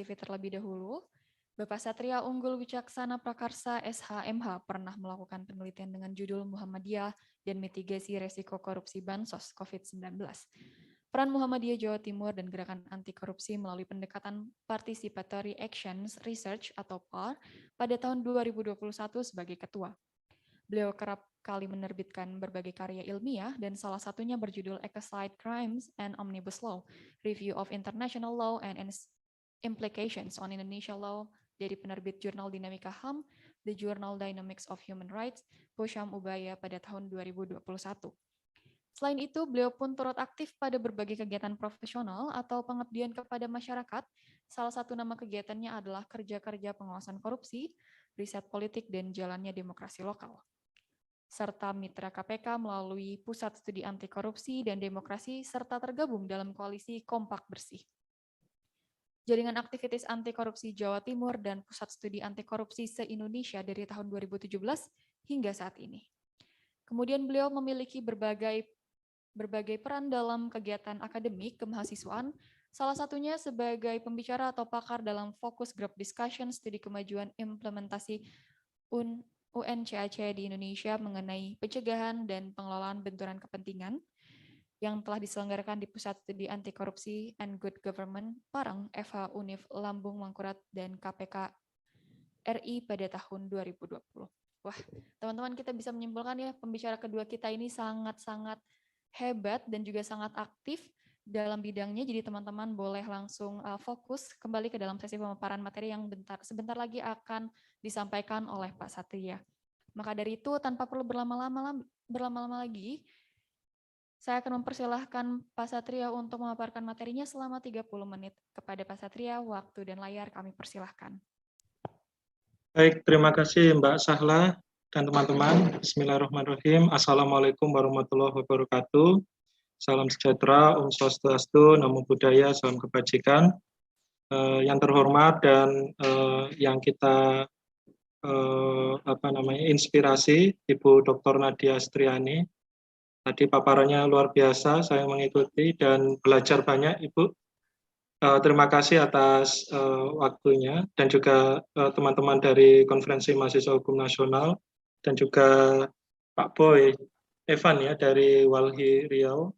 Terlebih dahulu, Bapak Satria Unggul Wicaksana Prakarsa SHMH pernah melakukan penelitian dengan judul Muhammadiyah dan Mitigasi Resiko Korupsi Bansos COVID-19. Peran Muhammadiyah Jawa Timur dan Gerakan Anti Korupsi melalui pendekatan Participatory Actions Research atau PAR pada tahun 2021 sebagai ketua. Beliau kerap kali menerbitkan berbagai karya ilmiah dan salah satunya berjudul Ecocide Crimes and Omnibus Law, Review of International Law and Implications on Indonesia Law dari penerbit Jurnal Dinamika HAM, The Journal Dynamics of Human Rights, Pusham Ubaya pada tahun 2021. Selain itu, beliau pun turut aktif pada berbagai kegiatan profesional atau pengabdian kepada masyarakat. Salah satu nama kegiatannya adalah kerja-kerja pengawasan korupsi, riset politik, dan jalannya demokrasi lokal. Serta mitra KPK melalui Pusat Studi Anti Korupsi dan Demokrasi, serta tergabung dalam koalisi Kompak Bersih. Jaringan Aktivitas Anti Korupsi Jawa Timur dan Pusat Studi Anti Korupsi se-Indonesia dari tahun 2017 hingga saat ini. Kemudian beliau memiliki berbagai peran dalam kegiatan akademik kemahasiswaan, salah satunya sebagai pembicara atau pakar dalam Focus Group Discussion Studi Kemajuan Implementasi UNCAC di Indonesia mengenai pencegahan dan pengelolaan benturan kepentingan yang telah diselenggarakan di Pusat Studi Anti Korupsi and Good Government Parang, FH Univ Lambung Mangkurat, dan KPK RI pada tahun 2020. Wah, teman-teman, kita bisa menyimpulkan ya, pembicara kedua kita ini sangat-sangat hebat dan juga sangat aktif dalam bidangnya. Jadi teman-teman boleh langsung fokus kembali ke dalam sesi pemaparan materi yang sebentar lagi akan disampaikan oleh Pak Satria. Maka dari itu, tanpa perlu berlama-lama lagi, saya akan mempersilahkan Pak Satria untuk memaparkan materinya selama 30 menit. Kepada Pak Satria, waktu dan layar kami persilahkan. Baik, terima kasih Mbak Sahla dan teman-teman. Bismillahirrahmanirrahim. Assalamualaikum warahmatullahi wabarakatuh. Salam sejahtera, Om Swastiastu, Namo Buddhaya, salam kebajikan. Yang terhormat dan yang kita inspirasi, Ibu Dr. Nadia Astriani. Tadi paparannya luar biasa, saya mengikuti dan belajar banyak, Ibu. Terima kasih atas waktunya dan juga teman-teman dari Konferensi Mahasiswa Hukum Nasional dan juga Pak Boy Evan ya dari Walhi Riau.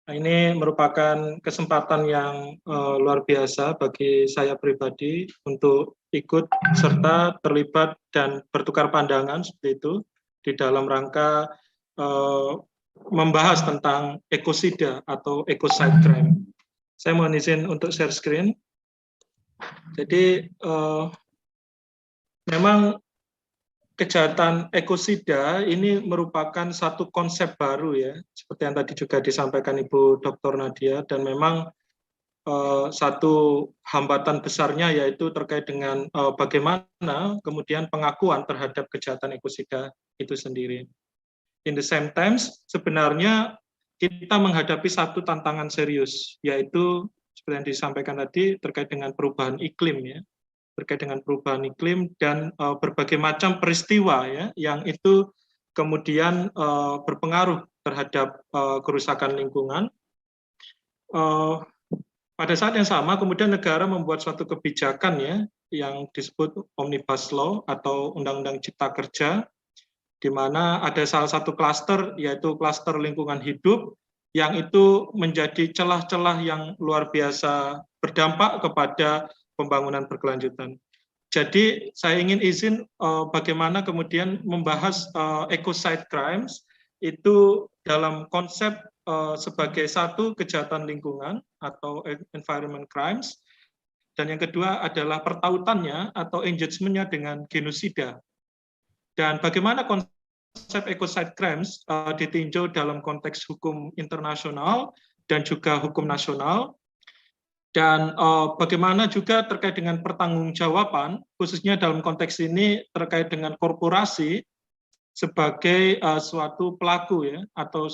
Nah, ini merupakan kesempatan yang luar biasa bagi saya pribadi untuk ikut serta terlibat dan bertukar pandangan seperti itu di dalam rangka membahas tentang ekosida atau ecocide crime. Saya mohon izin untuk share screen. Jadi memang kejahatan ekosida ini merupakan satu konsep baru ya, seperti yang tadi juga disampaikan Ibu Dr. Nadia, dan memang satu hambatan besarnya yaitu terkait dengan bagaimana kemudian pengakuan terhadap kejahatan ekosida itu sendiri. In the same times, sebenarnya kita menghadapi satu tantangan serius, yaitu seperti yang disampaikan tadi terkait dengan perubahan iklim ya, terkait dengan perubahan iklim dan berbagai macam peristiwa ya, yang itu kemudian berpengaruh terhadap kerusakan lingkungan. Pada saat yang sama, kemudian negara membuat suatu kebijakan ya, yang disebut Omnibus Law atau Undang-Undang Cipta Kerja, di mana ada salah satu klaster, yaitu klaster lingkungan hidup, yang itu menjadi celah-celah yang luar biasa berdampak kepada pembangunan berkelanjutan. Jadi saya ingin izin bagaimana kemudian membahas ecocide crimes itu dalam konsep sebagai satu kejahatan lingkungan atau environment crimes, dan yang kedua adalah pertautannya atau engagement-nya dengan genosida. Dan bagaimana konsep ecocide crimes ditinjau dalam konteks hukum internasional dan juga hukum nasional, dan bagaimana juga terkait dengan pertanggungjawaban, khususnya dalam konteks ini terkait dengan korporasi sebagai suatu pelaku ya, atau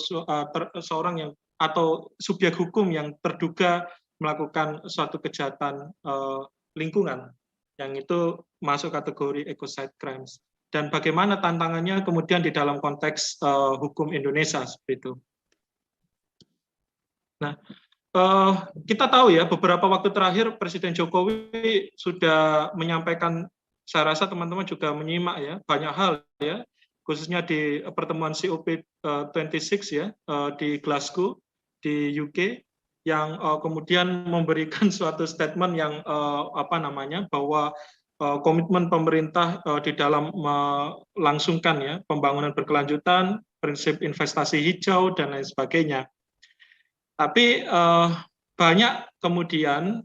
seorang yang atau subjek hukum yang terduga melakukan suatu kejahatan lingkungan, yang itu masuk kategori ecocide crimes. Dan bagaimana tantangannya kemudian di dalam konteks hukum Indonesia seperti itu. Nah, kita tahu ya, beberapa waktu terakhir Presiden Jokowi sudah menyampaikan, saya rasa teman-teman juga menyimak ya, banyak hal ya, khususnya di pertemuan COP26 ya, di Glasgow, di UK, yang kemudian memberikan suatu statement yang bahwa komitmen pemerintah di dalam melangsungkan ya pembangunan berkelanjutan, prinsip investasi hijau dan lain sebagainya. Tapi banyak kemudian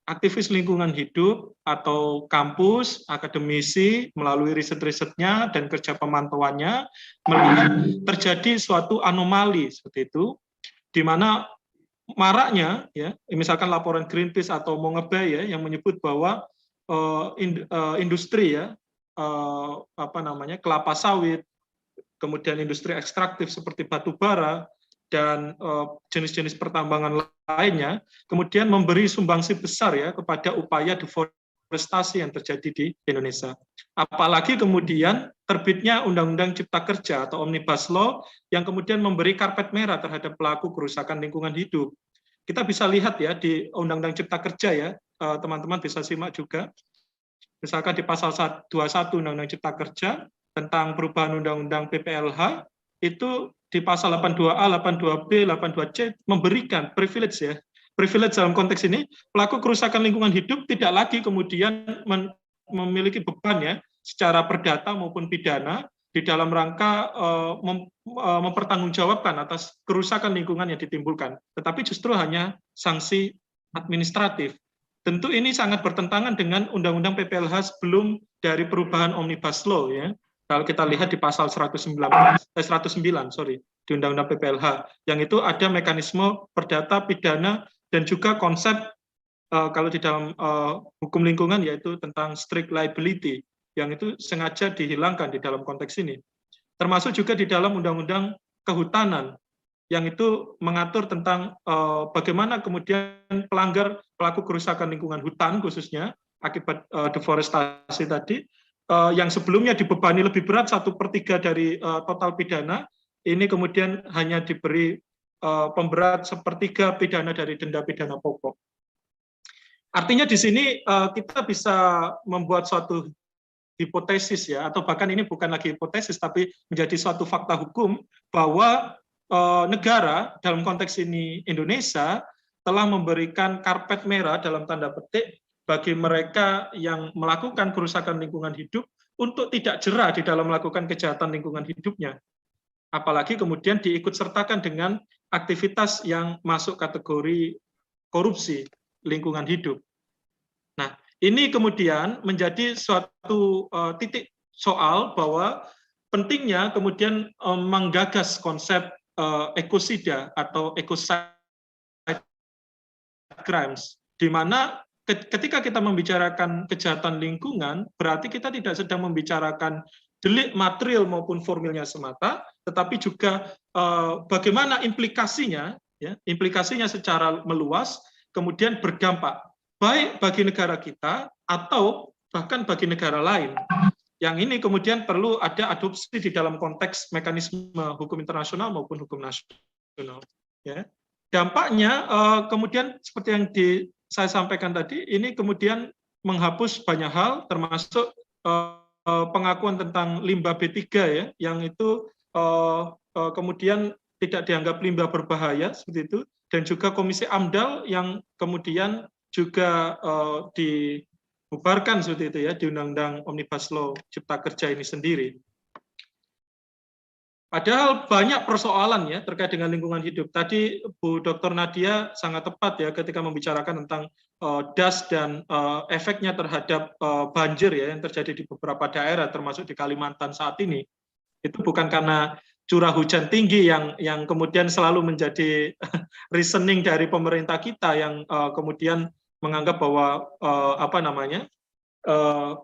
aktivis lingkungan hidup atau kampus, akademisi melalui riset-risetnya dan kerja pemantauannya melihat terjadi suatu anomali seperti itu, di mana maraknya ya, misalkan laporan Greenpeace atau Mongebay ya yang menyebut bahwa industri ya kelapa sawit, kemudian industri ekstraktif seperti batu bara dan jenis-jenis pertambangan lainnya, kemudian memberi sumbangsi besar ya kepada upaya deforestasi yang terjadi di Indonesia. Apalagi kemudian terbitnya Undang-Undang Cipta Kerja atau Omnibus Law yang kemudian memberi karpet merah terhadap pelaku kerusakan lingkungan hidup. Kita bisa lihat ya di Undang-Undang Cipta Kerja ya, teman-teman bisa simak juga. Misalkan di pasal 21 Undang-Undang Cipta Kerja tentang perubahan Undang-Undang PPLH, itu di pasal 82A, 82B, 82C memberikan privilege ya. Privilege dalam konteks ini, pelaku kerusakan lingkungan hidup tidak lagi kemudian memiliki beban ya secara perdata maupun pidana di dalam rangka mempertanggungjawabkan atas kerusakan lingkungan yang ditimbulkan, tetapi justru hanya sanksi administratif. Tentu ini sangat bertentangan dengan Undang-Undang PPLH sebelum dari perubahan Omnibus Law ya. Kalau kita lihat di pasal 109 di Undang-Undang PPLH, yang itu ada mekanisme perdata, pidana, dan juga konsep kalau di dalam hukum lingkungan yaitu tentang strict liability, yang itu sengaja dihilangkan di dalam konteks ini. Termasuk juga di dalam Undang-Undang Kehutanan, yang itu mengatur tentang bagaimana kemudian pelanggar pelaku kerusakan lingkungan hutan khususnya akibat deforestasi tadi, yang sebelumnya dibebani lebih berat 1/3 dari total pidana, ini kemudian hanya diberi pemberat 1/3 pidana dari denda pidana pokok. Artinya di sini kita bisa membuat suatu hipotesis ya, atau bahkan ini bukan lagi hipotesis tapi menjadi suatu fakta hukum bahwa negara dalam konteks ini Indonesia telah memberikan karpet merah dalam tanda petik bagi mereka yang melakukan kerusakan lingkungan hidup untuk tidak jera di dalam melakukan kejahatan lingkungan hidupnya. Apalagi kemudian diikutsertakan dengan aktivitas yang masuk kategori korupsi lingkungan hidup. Nah, ini kemudian menjadi suatu titik soal bahwa pentingnya kemudian menggagas konsep ekosida atau ecocide crimes, di mana ketika kita membicarakan kejahatan lingkungan, berarti kita tidak sedang membicarakan delik material maupun formilnya semata, tetapi juga bagaimana implikasinya, ya, implikasinya secara meluas, kemudian berdampak baik bagi negara kita atau bahkan bagi negara lain. Yang ini kemudian perlu ada adopsi di dalam konteks mekanisme hukum internasional maupun hukum nasional. Ya. Dampaknya kemudian seperti yang saya sampaikan tadi, ini kemudian menghapus banyak hal, termasuk pengakuan tentang limbah B3 ya, yang itu kemudian tidak dianggap limbah berbahaya seperti itu, dan juga Komisi AMDAL yang kemudian juga dibubarkan seperti itu ya di Undang-Undang Omnibus Law Cipta Kerja ini sendiri. Padahal banyak persoalan ya terkait dengan lingkungan hidup. Tadi Bu Dr. Nadia sangat tepat ya ketika membicarakan tentang das dan efeknya terhadap banjir ya yang terjadi di beberapa daerah termasuk di Kalimantan saat ini. Itu bukan karena curah hujan tinggi yang kemudian selalu menjadi reasoning dari pemerintah kita yang kemudian menganggap bahwa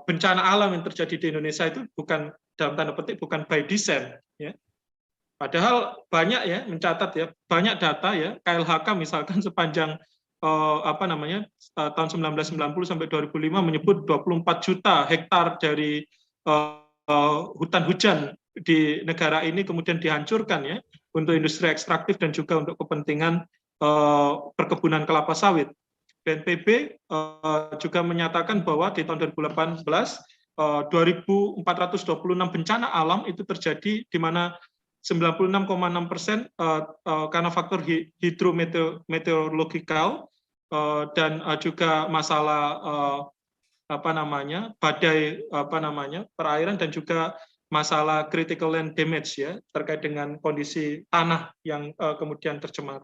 bencana alam yang terjadi di Indonesia itu bukan dalam tanda petik bukan by design ya. Padahal banyak ya mencatat ya banyak data ya KLHK misalkan sepanjang tahun 1990 sampai 2005 menyebut 24 juta hektar dari hutan hujan di negara ini kemudian dihancurkan ya untuk industri ekstraktif dan juga untuk kepentingan perkebunan kelapa sawit. BNPB juga menyatakan bahwa di tahun 2018 2.426 bencana alam itu terjadi, di mana 96,6% karena faktor hidrometeorologikal dan juga masalah badai perairan, dan juga masalah critical land damage ya, terkait dengan kondisi tanah yang kemudian tercemar.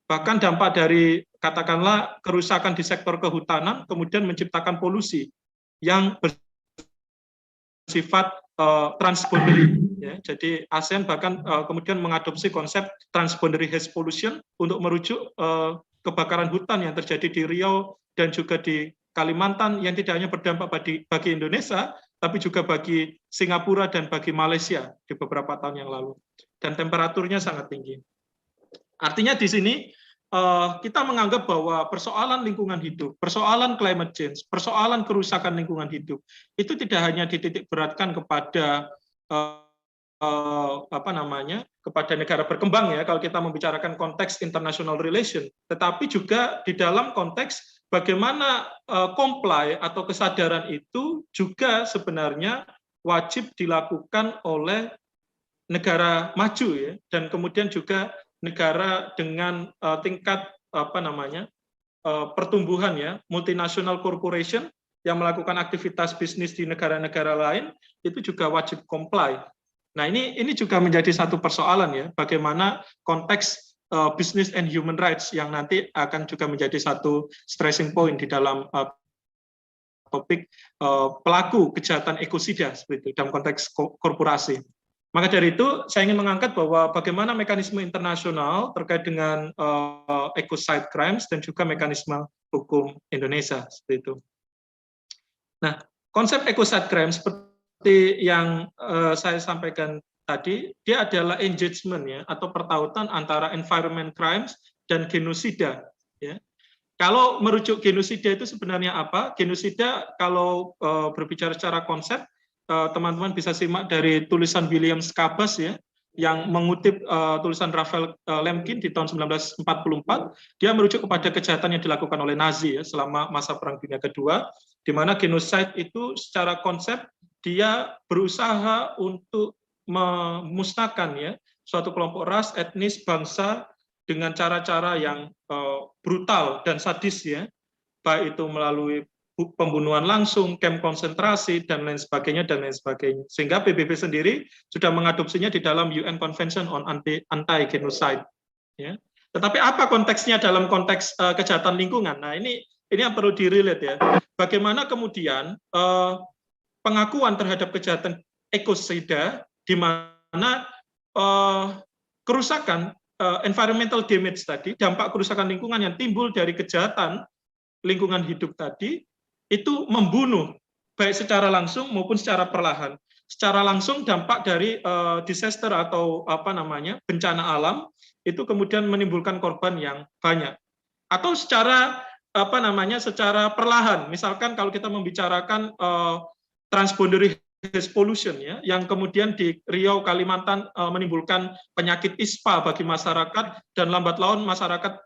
Bahkan dampak dari katakanlah kerusakan di sektor kehutanan kemudian menciptakan polusi yang bersifat transboundary ya. Jadi ASEAN bahkan kemudian mengadopsi konsep transboundary haze pollution untuk merujuk kebakaran hutan yang terjadi di Riau dan juga di Kalimantan, yang tidak hanya berdampak bagi Indonesia, tapi juga bagi Singapura dan bagi Malaysia di beberapa tahun yang lalu. Dan temperaturnya sangat tinggi. Artinya di sini kita menganggap bahwa persoalan lingkungan hidup, persoalan climate change, persoalan kerusakan lingkungan hidup, itu tidak hanya dititik beratkan kepada kepada negara berkembang ya, kalau kita membicarakan konteks international relation, tetapi juga di dalam konteks bagaimana comply atau kesadaran itu juga sebenarnya wajib dilakukan oleh negara maju ya, dan kemudian juga negara dengan tingkat pertumbuhan ya, multinational corporation yang melakukan aktivitas bisnis di negara-negara lain itu juga wajib comply. Nah, ini juga menjadi satu persoalan ya, bagaimana konteks business and human rights yang nanti akan juga menjadi satu stressing point di dalam topik pelaku kejahatan ekosida seperti itu dalam konteks korporasi. Maka dari itu saya ingin mengangkat bahwa bagaimana mekanisme internasional terkait dengan ecocide crimes dan juga mekanisme hukum Indonesia seperti itu. Nah, konsep ecocide crimes seperti yang saya sampaikan tadi, dia adalah engagement ya, atau pertautan antara environment crimes dan genosida. Ya. Kalau merujuk genosida itu sebenarnya apa? Genosida kalau berbicara secara konsep, teman-teman bisa simak dari tulisan William Scabas ya, yang mengutip tulisan Raphael Lemkin di tahun 1944. Dia merujuk kepada kejahatan yang dilakukan oleh Nazi ya, selama masa Perang Dunia Kedua, di mana genocide itu secara konsep dia berusaha untuk memusnahkan ya suatu kelompok ras, etnis, bangsa dengan cara-cara yang brutal dan sadis ya, baik itu melalui pembunuhan langsung, kamp konsentrasi, dan lain sebagainya, Sehingga PBB sendiri sudah mengadopsinya di dalam UN Convention on Anti-Genocide. Ya. Tetapi apa konteksnya dalam konteks kejahatan lingkungan? Nah, ini yang perlu direlate ya. Bagaimana kemudian pengakuan terhadap kejahatan ekosida, di mana kerusakan environmental damage tadi, dampak kerusakan lingkungan yang timbul dari kejahatan lingkungan hidup tadi, itu membunuh baik secara langsung maupun secara perlahan. Secara langsung dampak dari disaster atau bencana alam itu kemudian menimbulkan korban yang banyak. Atau secara secara perlahan, misalkan kalau kita membicarakan transboundary haze pollution ya, yang kemudian di Riau Kalimantan menimbulkan penyakit ISPA bagi masyarakat, dan lambat laun masyarakat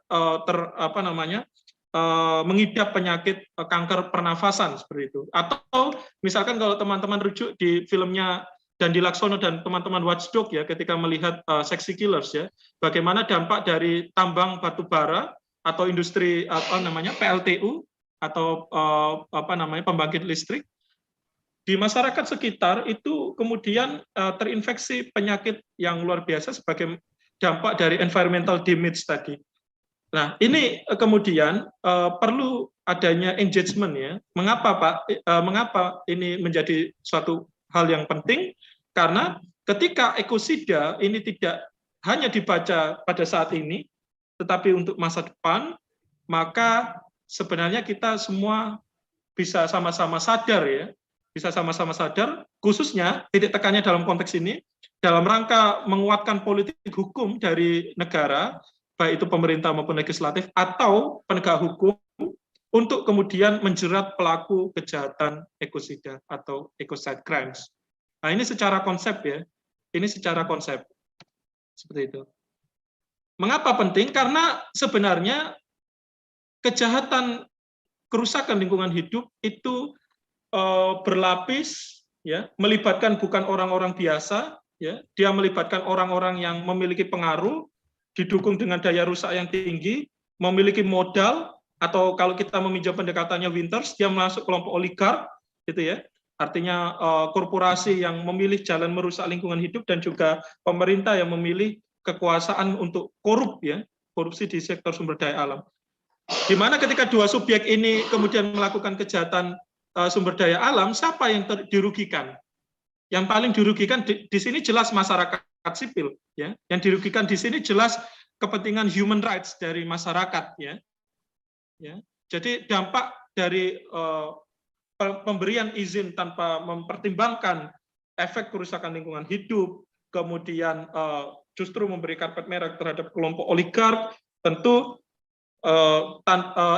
mengidap penyakit kanker pernafasan seperti itu. Atau misalkan kalau teman-teman rujuk di filmnya Dandi Laksono dan teman-teman Watchdog ya, ketika melihat Sexy Killers ya, bagaimana dampak dari tambang batu bara atau industri PLTU atau pembangkit listrik di masyarakat sekitar itu kemudian terinfeksi penyakit yang luar biasa sebagai dampak dari environmental damage tadi. Nah, ini kemudian perlu adanya engagement ya. Mengapa Pak? Mengapa ini menjadi suatu hal yang penting? Karena ketika ekosida ini tidak hanya dibaca pada saat ini, tetapi untuk masa depan, maka sebenarnya kita semua bisa sama-sama sadar ya, bisa sama-sama sadar, khususnya titik tekannya dalam konteks ini, dalam rangka menguatkan politik hukum dari negara, baik itu pemerintah maupun legislatif atau penegak hukum, untuk kemudian menjerat pelaku kejahatan ekosida atau ecocide crimes. Nah, ini secara konsep ya, ini secara konsep seperti itu. Mengapa penting? Karena sebenarnya kejahatan kerusakan lingkungan hidup itu berlapis, ya, melibatkan bukan orang-orang biasa, ya, dia melibatkan orang-orang yang memiliki pengaruh, didukung dengan daya rusak yang tinggi, memiliki modal, atau kalau kita meminjam pendekatannya Winters, dia masuk kelompok oligark, gitu ya. Artinya korporasi yang memilih jalan merusak lingkungan hidup dan juga pemerintah yang memilih kekuasaan untuk korup, ya, korupsi di sektor sumber daya alam. Di mana ketika dua subjek ini kemudian melakukan kejahatan sumber daya alam, siapa yang dirugikan? Yang paling dirugikan di sini jelas masyarakat sipil, ya. Yang dirugikan di sini jelas kepentingan human rights dari masyarakat, ya. Ya. Jadi dampak dari pemberian izin tanpa mempertimbangkan efek kerusakan lingkungan hidup, kemudian justru memberi karpet merah terhadap kelompok oligark, tentu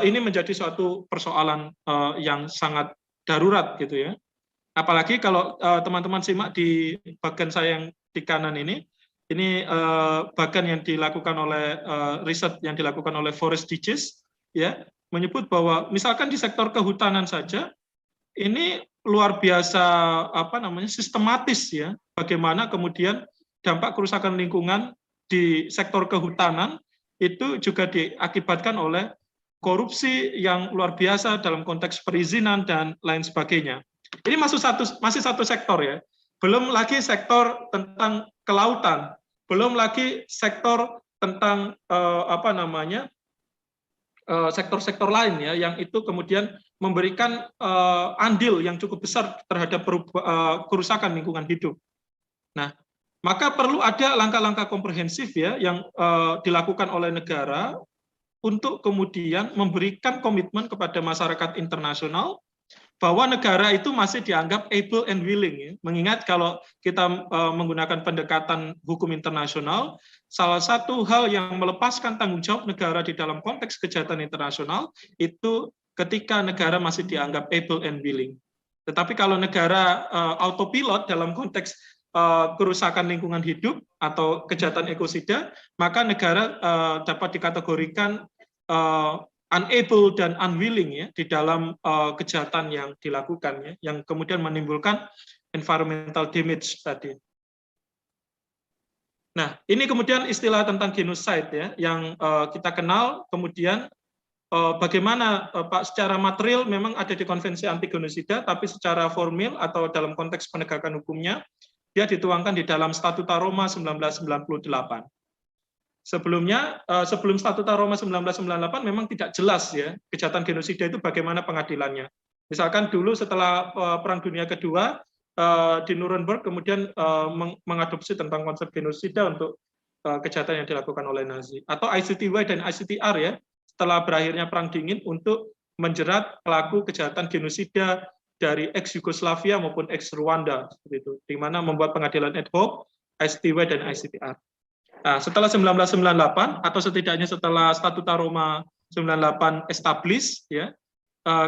ini menjadi suatu persoalan yang sangat darurat, gitu ya. Apalagi kalau teman-teman simak di bagian saya yang di kanan ini bagian yang dilakukan oleh riset yang dilakukan oleh Forest Digest, ya, menyebut bahwa misalkan di sektor kehutanan saja ini luar biasa sistematis, ya, bagaimana kemudian dampak kerusakan lingkungan di sektor kehutanan itu juga diakibatkan oleh korupsi yang luar biasa dalam konteks perizinan dan lain sebagainya. Ini masih satu sektor, ya. Belum lagi sektor tentang kelautan, belum lagi sektor tentang sektor-sektor lain, ya, yang itu kemudian memberikan andil yang cukup besar terhadap kerusakan lingkungan hidup. Nah, maka perlu ada langkah-langkah komprehensif, ya, yang dilakukan oleh negara untuk kemudian memberikan komitmen kepada masyarakat internasional bahwa negara itu masih dianggap able and willing, ya. Mengingat kalau kita menggunakan pendekatan hukum internasional, salah satu hal yang melepaskan tanggung jawab negara di dalam konteks kejahatan internasional itu ketika negara masih dianggap able and willing. Tetapi kalau negara autopilot dalam konteks kerusakan lingkungan hidup atau kejahatan ekosida, maka negara dapat dikategorikan unable dan unwilling, ya, di dalam kejahatan yang dilakukan, ya, yang kemudian menimbulkan environmental damage tadi. Nah, ini kemudian istilah tentang genocide, ya, yang kita kenal. Kemudian bagaimana Pak secara material memang ada di Konvensi Anti Genosida, tapi secara formil atau dalam konteks penegakan hukumnya dia dituangkan di dalam Statuta Roma 1998. Sebelumnya, sebelum Statuta Roma 1998 memang tidak jelas, ya, kejahatan genosida itu bagaimana pengadilannya. Misalkan dulu setelah Perang Dunia Kedua di Nuremberg kemudian mengadopsi tentang konsep genosida untuk kejahatan yang dilakukan oleh Nazi, atau ICTY dan ICTR, ya, setelah berakhirnya Perang Dingin untuk menjerat pelaku kejahatan genosida dari ex-Yugoslavia maupun ex-Rwanda, seperti itu, di mana membuat pengadilan ad hoc ICTY dan ICTR. Nah, setelah 1998 atau setidaknya setelah Statuta Roma 98 establish, ya,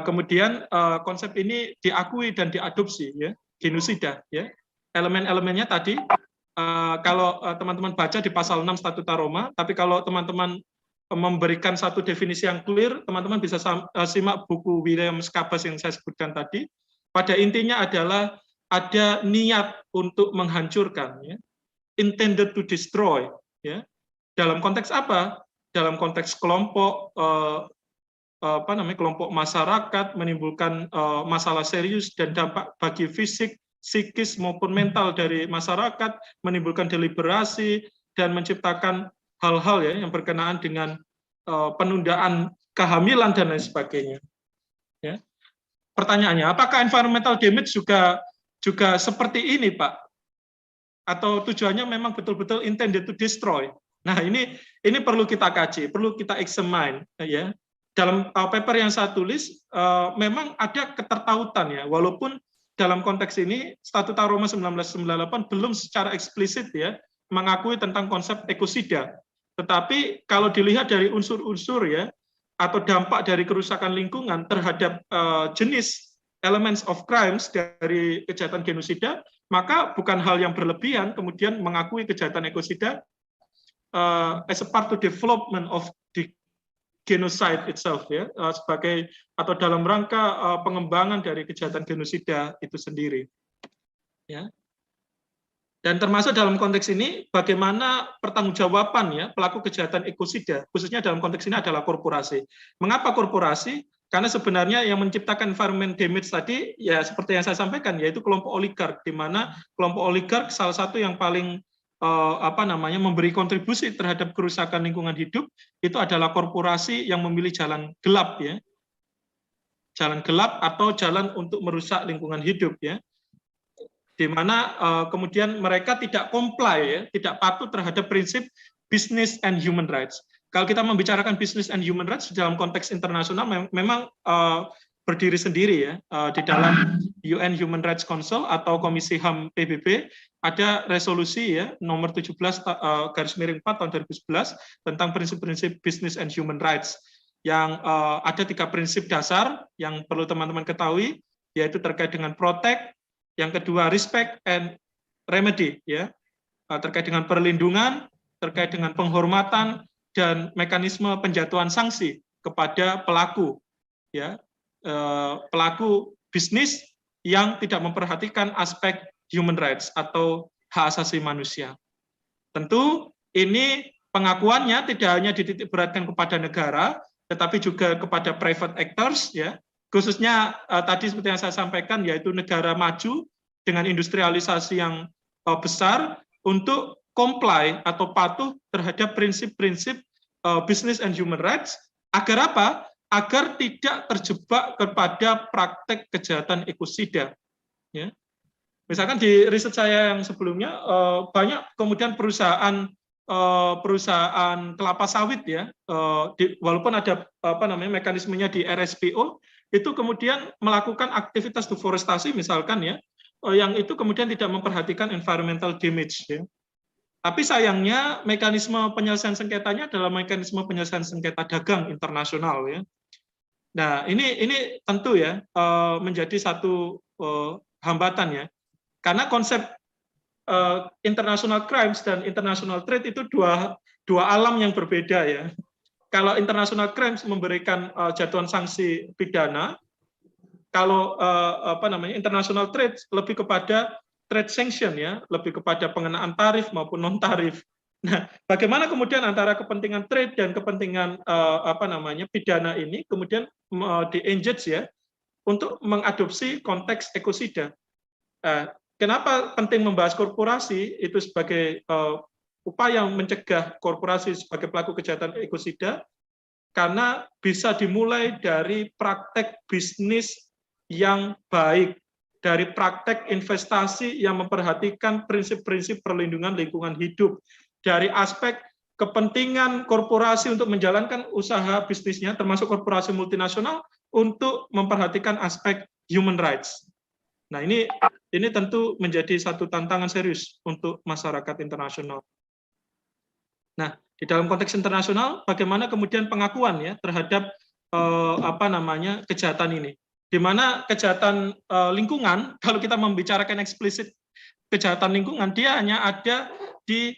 kemudian konsep ini diakui dan diadopsi, ya, genosida, ya. Elemen-elemennya tadi kalau teman-teman baca di pasal 6 Statuta Roma, tapi kalau teman-teman memberikan satu definisi yang clear, teman-teman bisa simak buku William Scabas yang saya sebutkan tadi. Pada intinya adalah ada niat untuk menghancurkan, ya, intended to destroy, ya. Dalam konteks apa? Dalam konteks kelompok kelompok masyarakat, menimbulkan masalah serius dan dampak bagi fisik, psikis maupun mental dari masyarakat, menimbulkan deliberasi dan menciptakan hal-hal, ya, yang berkenaan dengan penundaan kehamilan dan lain sebagainya. Ya. Pertanyaannya, apakah environmental damage juga seperti ini, Pak? Atau tujuannya memang betul-betul intended to destroy? Nah, ini perlu kita kaji, perlu kita examine, ya. Dalam paper yang saya tulis memang ada ketertautan, ya, walaupun dalam konteks ini Statuta Roma 1998 belum secara eksplisit, ya, mengakui tentang konsep ekosida. Tetapi kalau dilihat dari unsur-unsur, ya, atau dampak dari kerusakan lingkungan terhadap jenis elements of crimes dari kejahatan genosida, maka bukan hal yang berlebihan kemudian mengakui kejahatan ekosida as a part to development of the genocide itself, ya, sebagai atau dalam rangka pengembangan dari kejahatan genosida itu sendiri, ya. Dan termasuk dalam konteks ini bagaimana pertanggungjawaban ya pelaku kejahatan ekosida, khususnya dalam konteks ini adalah korporasi. Mengapa korporasi? Karena sebenarnya yang menciptakan environment damage tadi ya seperti yang saya sampaikan, yaitu kelompok oligark, di mana kelompok oligark salah satu yang paling memberi kontribusi terhadap kerusakan lingkungan hidup itu adalah korporasi yang memilih jalan gelap, ya, jalan gelap atau jalan untuk merusak lingkungan hidup, ya, di mana kemudian mereka tidak comply, ya, tidak patuh terhadap prinsip business and human rights. Kalau kita membicarakan business and human rights dalam konteks internasional memang berdiri sendiri, ya, di dalam UN Human Rights Council atau Komisi HAM PBB ada resolusi, ya, nomor 17/4 tahun 2011 tentang prinsip-prinsip business and human rights yang ada 3 prinsip dasar yang perlu teman-teman ketahui, yaitu terkait dengan protect, yang kedua respect and remedy, ya, terkait dengan perlindungan, terkait dengan penghormatan dan mekanisme penjatuhan sanksi kepada pelaku, ya, pelaku bisnis yang tidak memperhatikan aspek human rights atau hak asasi manusia. Tentu ini pengakuannya tidak hanya dititikberatkan kepada negara, tetapi juga kepada private actors, ya, khususnya tadi seperti yang saya sampaikan, yaitu negara maju dengan industrialisasi yang besar untuk comply atau patuh terhadap prinsip-prinsip business and human rights, agar apa? Agar tidak terjebak kepada praktek kejahatan ekosida. Ya. Misalkan di riset saya yang sebelumnya banyak kemudian perusahaan kelapa sawit, ya, walaupun ada mekanismenya di RSPO, itu kemudian melakukan aktivitas deforestasi misalkan, ya, yang itu kemudian tidak memperhatikan environmental damage, ya. Tapi sayangnya mekanisme penyelesaian sengketanya adalah mekanisme penyelesaian sengketa dagang internasional, ya. Nah, ini tentu, ya, menjadi satu hambatan, ya. Karena konsep international crimes dan international trade itu dua alam yang berbeda, ya. Kalau international crimes memberikan jatuhan sanksi pidana, kalau international trade lebih kepada trade sanction, ya, lebih kepada pengenaan tarif maupun non tarif. Nah, bagaimana kemudian antara kepentingan trade dan kepentingan pidana ini kemudian di-engage, ya, untuk mengadopsi konteks ekosida. Kenapa penting membahas korporasi itu sebagai upaya mencegah korporasi sebagai pelaku kejahatan ekosida? Karena bisa dimulai dari praktek bisnis yang baik, dari praktek investasi yang memperhatikan prinsip-prinsip perlindungan lingkungan hidup, dari aspek kepentingan korporasi untuk menjalankan usaha bisnisnya, termasuk korporasi multinasional, untuk memperhatikan aspek human rights. Nah, ini tentu menjadi satu tantangan serius untuk masyarakat internasional. Nah, di dalam konteks internasional, bagaimana kemudian pengakuan, ya, terhadap kejahatan ini? Di mana kejahatan lingkungan, kalau kita membicarakan eksplisit kejahatan lingkungan, dia hanya ada di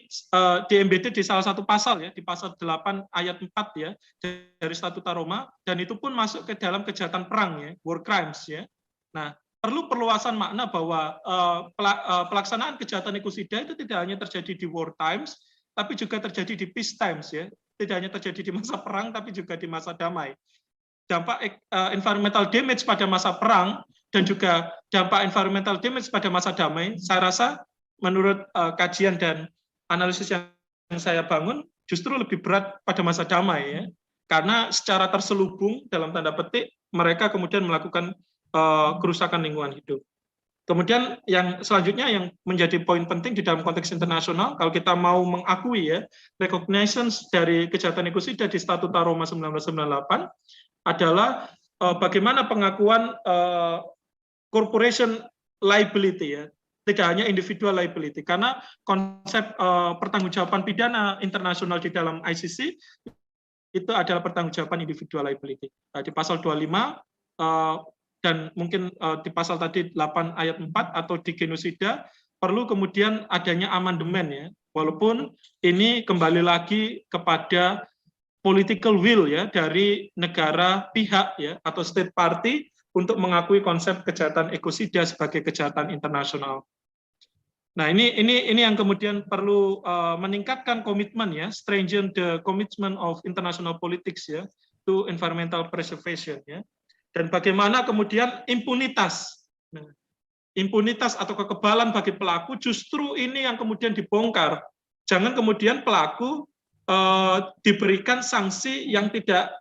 embedded di salah satu pasal, ya, di pasal 8 ayat 4, ya, dari Statuta Roma, dan itu pun masuk ke dalam kejahatan perang, ya, war crimes, ya. Nah, perlu perluasan makna bahwa pelaksanaan kejahatan ekosida itu tidak hanya terjadi di war times, tapi juga terjadi di peace times, ya. Tidak hanya terjadi di masa perang, tapi juga di masa damai. Dampak environmental damage pada masa perang dan juga dampak environmental damage pada masa damai, saya rasa menurut kajian dan analisis yang saya bangun justru lebih berat pada masa damai, ya, karena secara terselubung dalam tanda petik mereka kemudian melakukan kerusakan lingkungan hidup. Kemudian yang selanjutnya yang menjadi poin penting di dalam konteks internasional, kalau kita mau mengakui, ya, recognition dari kejahatan ekosida di Statuta Roma 1998 adalah bagaimana pengakuan corporation liability, ya, tidak hanya individual liability, karena konsep pertanggungjawaban pidana internasional di dalam ICC itu adalah pertanggungjawaban individual liability. Di pasal 25 dan mungkin di pasal tadi 8 ayat 4 atau di genosida perlu kemudian adanya amandemen ya. Walaupun ini kembali lagi kepada political will ya dari negara pihak ya atau state party untuk mengakui konsep kejahatan ekosida sebagai kejahatan internasional. Nah, ini yang kemudian perlu meningkatkan komitmen ya, strengthen the commitment of international politics ya to environmental preservation ya. Dan bagaimana kemudian impunitas. Nah, impunitas atau kekebalan bagi pelaku justru ini yang kemudian dibongkar. Jangan kemudian pelaku diberikan sanksi yang tidak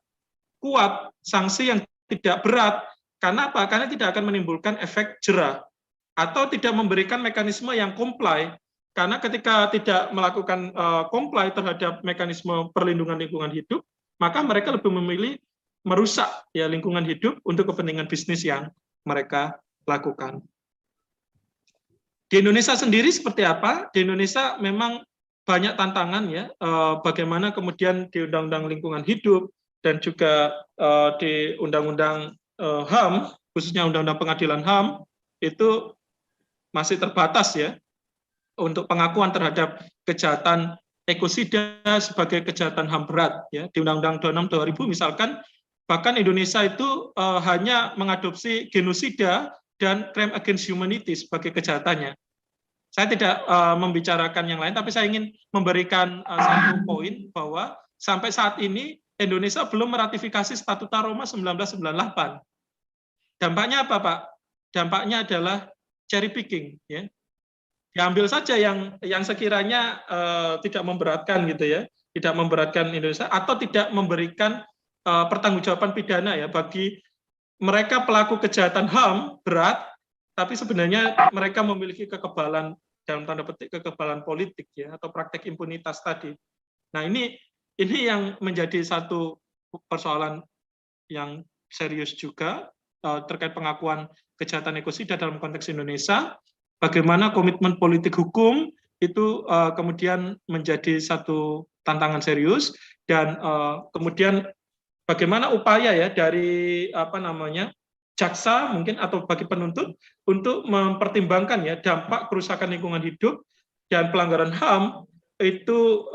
kuat, sanksi yang tidak berat. Karena apa? Karena tidak akan menimbulkan efek jera atau tidak memberikan mekanisme yang comply. Karena ketika tidak melakukan comply terhadap mekanisme perlindungan lingkungan hidup, maka mereka lebih memilih merusak ya lingkungan hidup untuk kepentingan bisnis yang mereka lakukan. Di Indonesia sendiri seperti apa? Di Indonesia memang banyak tantangan ya, bagaimana kemudian di Undang-Undang Lingkungan Hidup dan juga di Undang-Undang HAM, khususnya Undang-Undang Pengadilan HAM, itu masih terbatas ya untuk pengakuan terhadap kejahatan ekosida sebagai kejahatan HAM berat ya. Di Undang-Undang 26 2000 misalkan bahkan Indonesia itu hanya mengadopsi genosida dan crime against humanity sebagai kejahatannya. Saya tidak membicarakan yang lain, tapi saya ingin memberikan satu poin bahwa sampai saat ini Indonesia belum meratifikasi Statuta Roma 1998. Dampaknya apa, Pak? Dampaknya adalah cherry picking, ya. Diambil saja yang sekiranya tidak memberatkan gitu ya, tidak memberatkan Indonesia atau tidak memberikan pertanggungjawaban pidana ya bagi mereka pelaku kejahatan HAM berat, tapi sebenarnya mereka memiliki kekebalan dalam tanda petik kekebalan politik ya atau praktek impunitas tadi. Nah ini yang menjadi satu persoalan yang serius juga terkait pengakuan kejahatan ekosida dalam konteks Indonesia. Bagaimana komitmen politik hukum itu kemudian menjadi satu tantangan serius dan kemudian bagaimana upaya ya dari jaksa mungkin atau bagi penuntut untuk mempertimbangkan ya dampak kerusakan lingkungan hidup dan pelanggaran HAM itu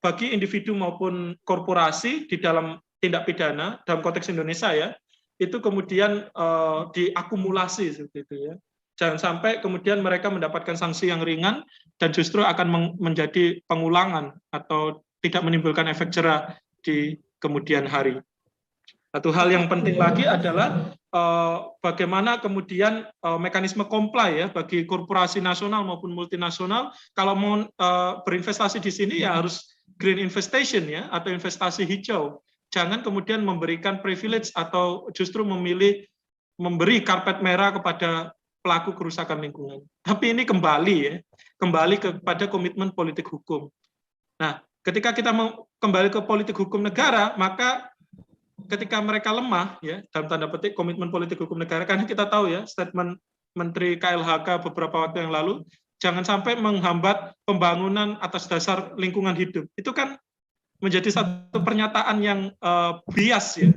bagi individu maupun korporasi di dalam tindak pidana dalam konteks Indonesia ya itu kemudian diakumulasi seperti itu ya. Jangan sampai kemudian mereka mendapatkan sanksi yang ringan dan justru akan menjadi pengulangan atau tidak menimbulkan efek jera di kemudian hari. Satu hal yang penting lagi adalah bagaimana kemudian mekanisme comply ya bagi korporasi nasional maupun multinasional kalau mau berinvestasi di sini ya harus green investation ya atau investasi hijau. Jangan kemudian memberikan privilege atau justru memberi karpet merah kepada pelaku kerusakan lingkungan. Tapi ini kembali kepada komitmen politik hukum. Nah, ketika kita mau kembali ke politik hukum negara, maka ketika mereka lemah ya dalam tanda petik komitmen politik hukum negara, karena kita tahu ya statement Menteri KLHK beberapa waktu yang lalu, jangan sampai menghambat pembangunan atas dasar lingkungan hidup. Itu kan menjadi satu pernyataan yang bias ya,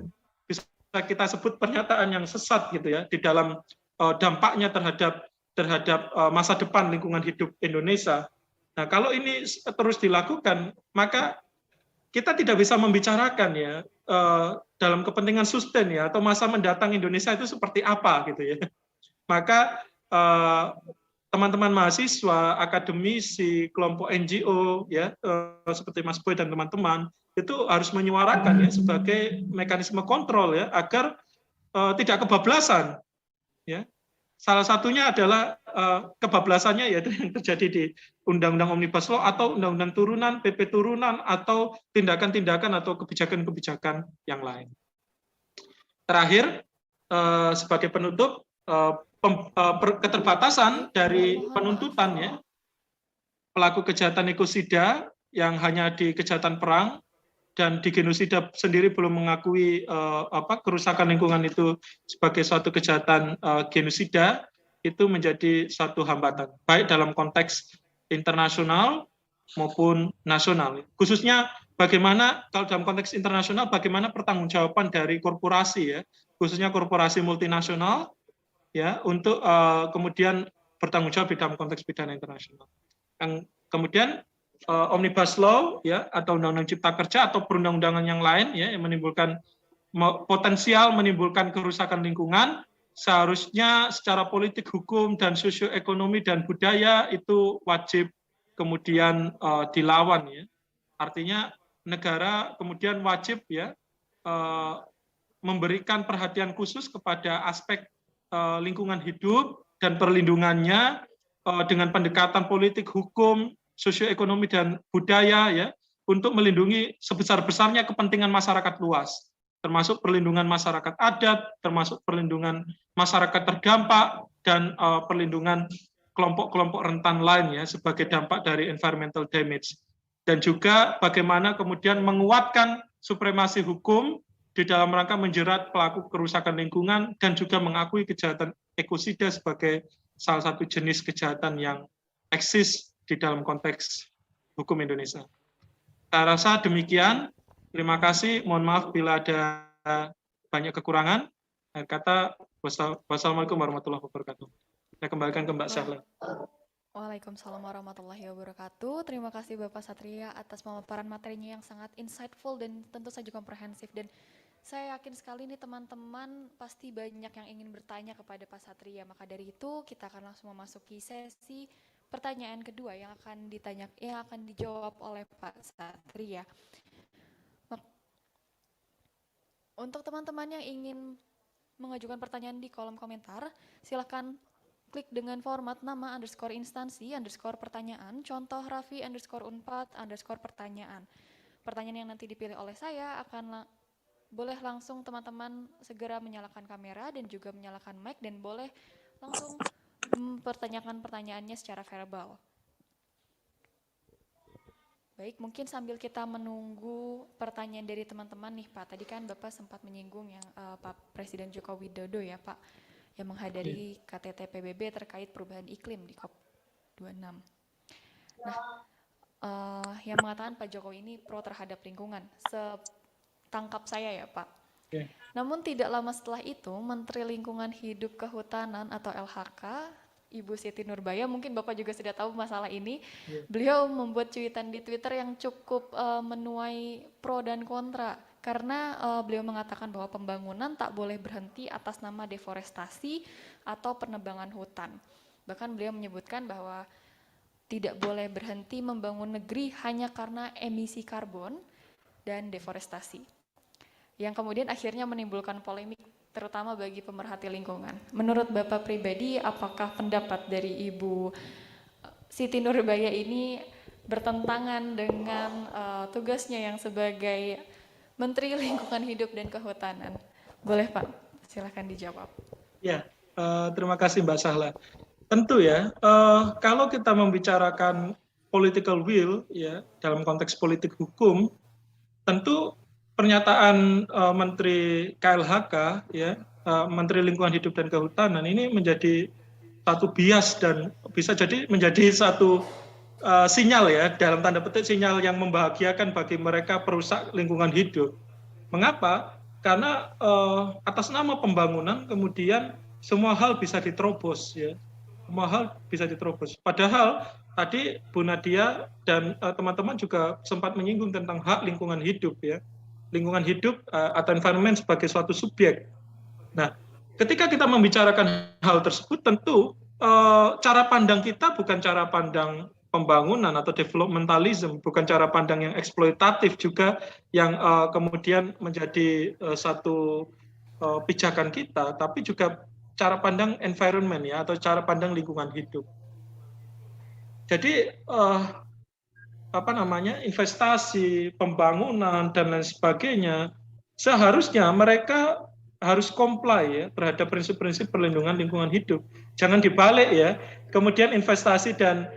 bisa kita sebut pernyataan yang sesat gitu ya di dalam dampaknya terhadap masa depan lingkungan hidup Indonesia. Nah, kalau ini terus dilakukan, maka kita tidak bisa membicarakan ya dalam kepentingan sustain ya atau masa mendatang Indonesia itu seperti apa gitu ya. Maka teman-teman mahasiswa, akademisi, kelompok NGO ya seperti Mas Boy dan teman-teman itu harus menyuarakan ya sebagai mekanisme kontrol ya agar tidak kebablasan. Ya, salah satunya adalah kebablasannya yaitu yang terjadi di Undang-Undang Omnibus Law atau Undang-Undang Turunan, PP Turunan atau tindakan-tindakan atau kebijakan-kebijakan yang lain. Terakhir, sebagai penutup, keterbatasan dari penuntutannya pelaku kejahatan ekosida yang hanya di kejahatan perang dan di genosida sendiri belum mengakui kerusakan lingkungan itu sebagai suatu kejahatan genosida, itu menjadi suatu hambatan, baik dalam konteks internasional maupun nasional. Khususnya bagaimana, kalau dalam konteks internasional, bagaimana pertanggungjawaban dari korporasi, ya, khususnya korporasi multinasional, ya, untuk kemudian bertanggung jawab di dalam konteks pidana internasional. Yang kemudian Omnibus Law ya atau Undang-Undang Cipta Kerja atau perundang-undangan yang lain ya yang menimbulkan potensial menimbulkan kerusakan lingkungan, seharusnya secara politik, hukum, dan sosioekonomi dan budaya itu wajib kemudian dilawan ya. Artinya negara kemudian wajib ya memberikan perhatian khusus kepada aspek lingkungan hidup dan perlindungannya dengan pendekatan politik, hukum, sosioekonomi dan budaya ya untuk melindungi sebesar-besarnya kepentingan masyarakat luas, termasuk perlindungan masyarakat adat, termasuk perlindungan masyarakat terdampak dan perlindungan kelompok-kelompok rentan lain ya sebagai dampak dari environmental damage. Dan juga bagaimana kemudian menguatkan supremasi hukum di dalam rangka menjerat pelaku kerusakan lingkungan dan juga mengakui kejahatan ekosida sebagai salah satu jenis kejahatan yang eksis di dalam konteks hukum Indonesia. Saya rasa demikian. Terima kasih. Mohon maaf bila ada banyak kekurangan. Akhir kata, wassalamualaikum warahmatullahi wabarakatuh. Saya kembalikan ke Mbak Sahla. Waalaikumsalam warahmatullahi wabarakatuh. Terima kasih Bapak Satria atas pemaparan materinya yang sangat insightful dan tentu saja komprehensif. Dan saya yakin sekali nih teman-teman pasti banyak yang ingin bertanya kepada Pak Satria. Maka dari itu kita akan langsung memasuki sesi pertanyaan kedua yang akan dijawab oleh Pak Satria. Untuk teman-teman yang ingin mengajukan pertanyaan di kolom komentar, silakan klik dengan format nama _instansi_pertanyaan, contoh Raffi_Unpad_pertanyaan. Pertanyaan yang nanti dipilih oleh saya akan boleh langsung teman-teman segera menyalakan kamera dan juga menyalakan mic dan boleh langsung mempertanyakan pertanyaannya secara verbal. Baik, mungkin sambil kita menunggu pertanyaan dari teman-teman nih Pak. Tadi kan Bapak sempat menyinggung yang Pak Presiden Joko Widodo ya Pak, yang menghadiri KTT PBB terkait perubahan iklim di COP26. Nah, yang mengatakan Pak Jokowi ini pro terhadap lingkungan, setangkap saya ya Pak. Namun tidak lama setelah itu, Menteri Lingkungan Hidup Kehutanan atau LHK, Ibu Siti Nurbaya, mungkin Bapak juga sudah tahu masalah ini, beliau membuat cuitan di Twitter yang cukup menuai pro dan kontra, karena beliau mengatakan bahwa pembangunan tak boleh berhenti atas nama deforestasi atau penebangan hutan. Bahkan beliau menyebutkan bahwa tidak boleh berhenti membangun negeri hanya karena emisi karbon dan deforestasi, yang kemudian akhirnya menimbulkan polemik terutama bagi pemerhati lingkungan. Menurut Bapak pribadi, apakah pendapat dari Ibu Siti Nurbaya ini bertentangan dengan tugasnya yang sebagai Menteri Lingkungan Hidup dan Kehutanan? Boleh Pak, silakan dijawab. Ya, terima kasih Mbak Sahla. Tentu ya, kalau kita membicarakan political will ya dalam konteks politik hukum, tentu pernyataan Menteri KLHK ya, Menteri Lingkungan Hidup dan Kehutanan ini menjadi satu bias dan bisa jadi menjadi satu sinyal ya, dalam tanda petik sinyal yang membahagiakan bagi mereka perusak lingkungan hidup. Mengapa? Karena atas nama pembangunan kemudian semua hal bisa diterobos ya. Semua hal bisa diterobos. Padahal tadi Bu Nadia dan teman-teman juga sempat menyinggung tentang hak lingkungan hidup ya. Lingkungan hidup atau environment sebagai suatu subjek. Nah, ketika kita membicarakan hal tersebut, tentu cara pandang kita bukan cara pandang pembangunan atau developmentalism, bukan cara pandang yang eksploitatif juga yang kemudian menjadi satu pijakan kita, tapi juga cara pandang environment ya atau cara pandang lingkungan hidup. Jadi investasi, pembangunan dan lain sebagainya, seharusnya mereka harus comply ya terhadap prinsip-prinsip perlindungan lingkungan hidup. Jangan dibalik ya. Kemudian investasi dan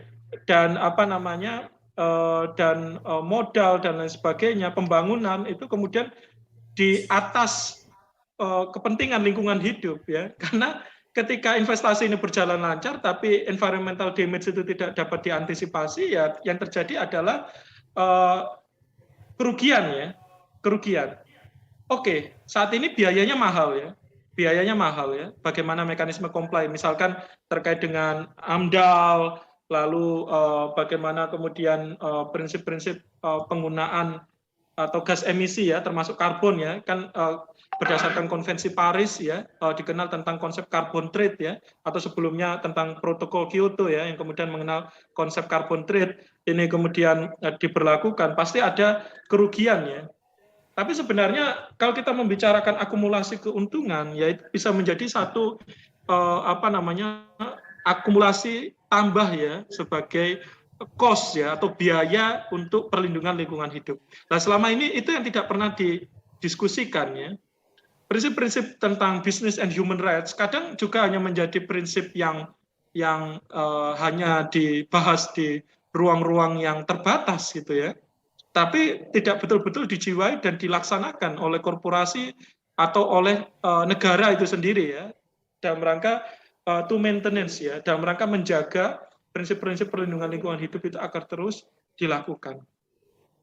modal dan lain sebagainya, pembangunan itu kemudian di atas kepentingan lingkungan hidup ya. Karena ketika investasi ini berjalan lancar, tapi environmental damage itu tidak dapat diantisipasi, ya yang terjadi adalah kerugian ya, kerugian. Oke, saat ini biayanya mahal ya, biayanya mahal ya. Bagaimana mekanisme comply, misalkan terkait dengan AMDAL, lalu bagaimana kemudian prinsip-prinsip penggunaan atau gas emisi ya, termasuk karbon ya, kan berdasarkan konvensi Paris ya, dikenal tentang konsep carbon trade ya, atau sebelumnya tentang protokol Kyoto ya, yang kemudian mengenal konsep carbon trade, ini kemudian diberlakukan, pasti ada kerugian ya. Tapi sebenarnya kalau kita membicarakan akumulasi keuntungan, ya itu bisa menjadi satu akumulasi tambah ya sebagai cost ya atau biaya untuk perlindungan lingkungan hidup. Nah selama ini itu yang tidak pernah didiskusikan ya. Prinsip-prinsip tentang business and human rights kadang juga hanya menjadi prinsip yang hanya dibahas di ruang-ruang yang terbatas gitu ya. Tapi tidak betul-betul dijiwai dan dilaksanakan oleh korporasi atau oleh negara itu sendiri ya, dalam rangka to maintenance ya, dalam rangka menjaga prinsip-prinsip perlindungan lingkungan hidup itu agar terus dilakukan.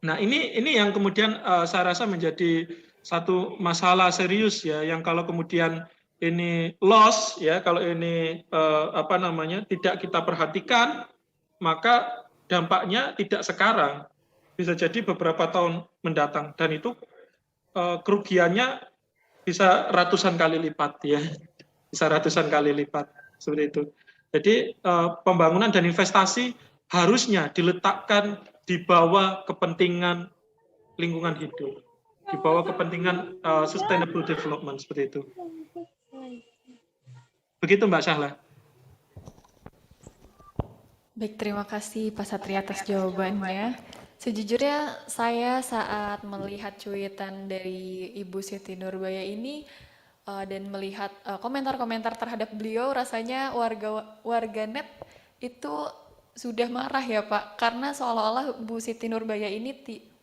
Nah ini yang kemudian saya rasa menjadi satu masalah serius ya, yang kalau kemudian ini loss ya, kalau ini tidak kita perhatikan, maka dampaknya tidak sekarang, bisa jadi beberapa tahun mendatang, dan itu kerugiannya bisa ratusan kali lipat ya, bisa ratusan kali lipat seperti itu. Jadi pembangunan dan investasi harusnya diletakkan di bawah kepentingan lingkungan hidup, di bawah kepentingan sustainable development seperti itu. Begitu Mbak Syahla. Baik, terima kasih Pak Satria atas jawabannya. Sejujurnya saya saat melihat cuitan dari Ibu Siti Nurbaya ini dan melihat komentar-komentar terhadap beliau, rasanya warganet itu sudah marah ya Pak, karena seolah-olah Bu Siti Nurbaya ini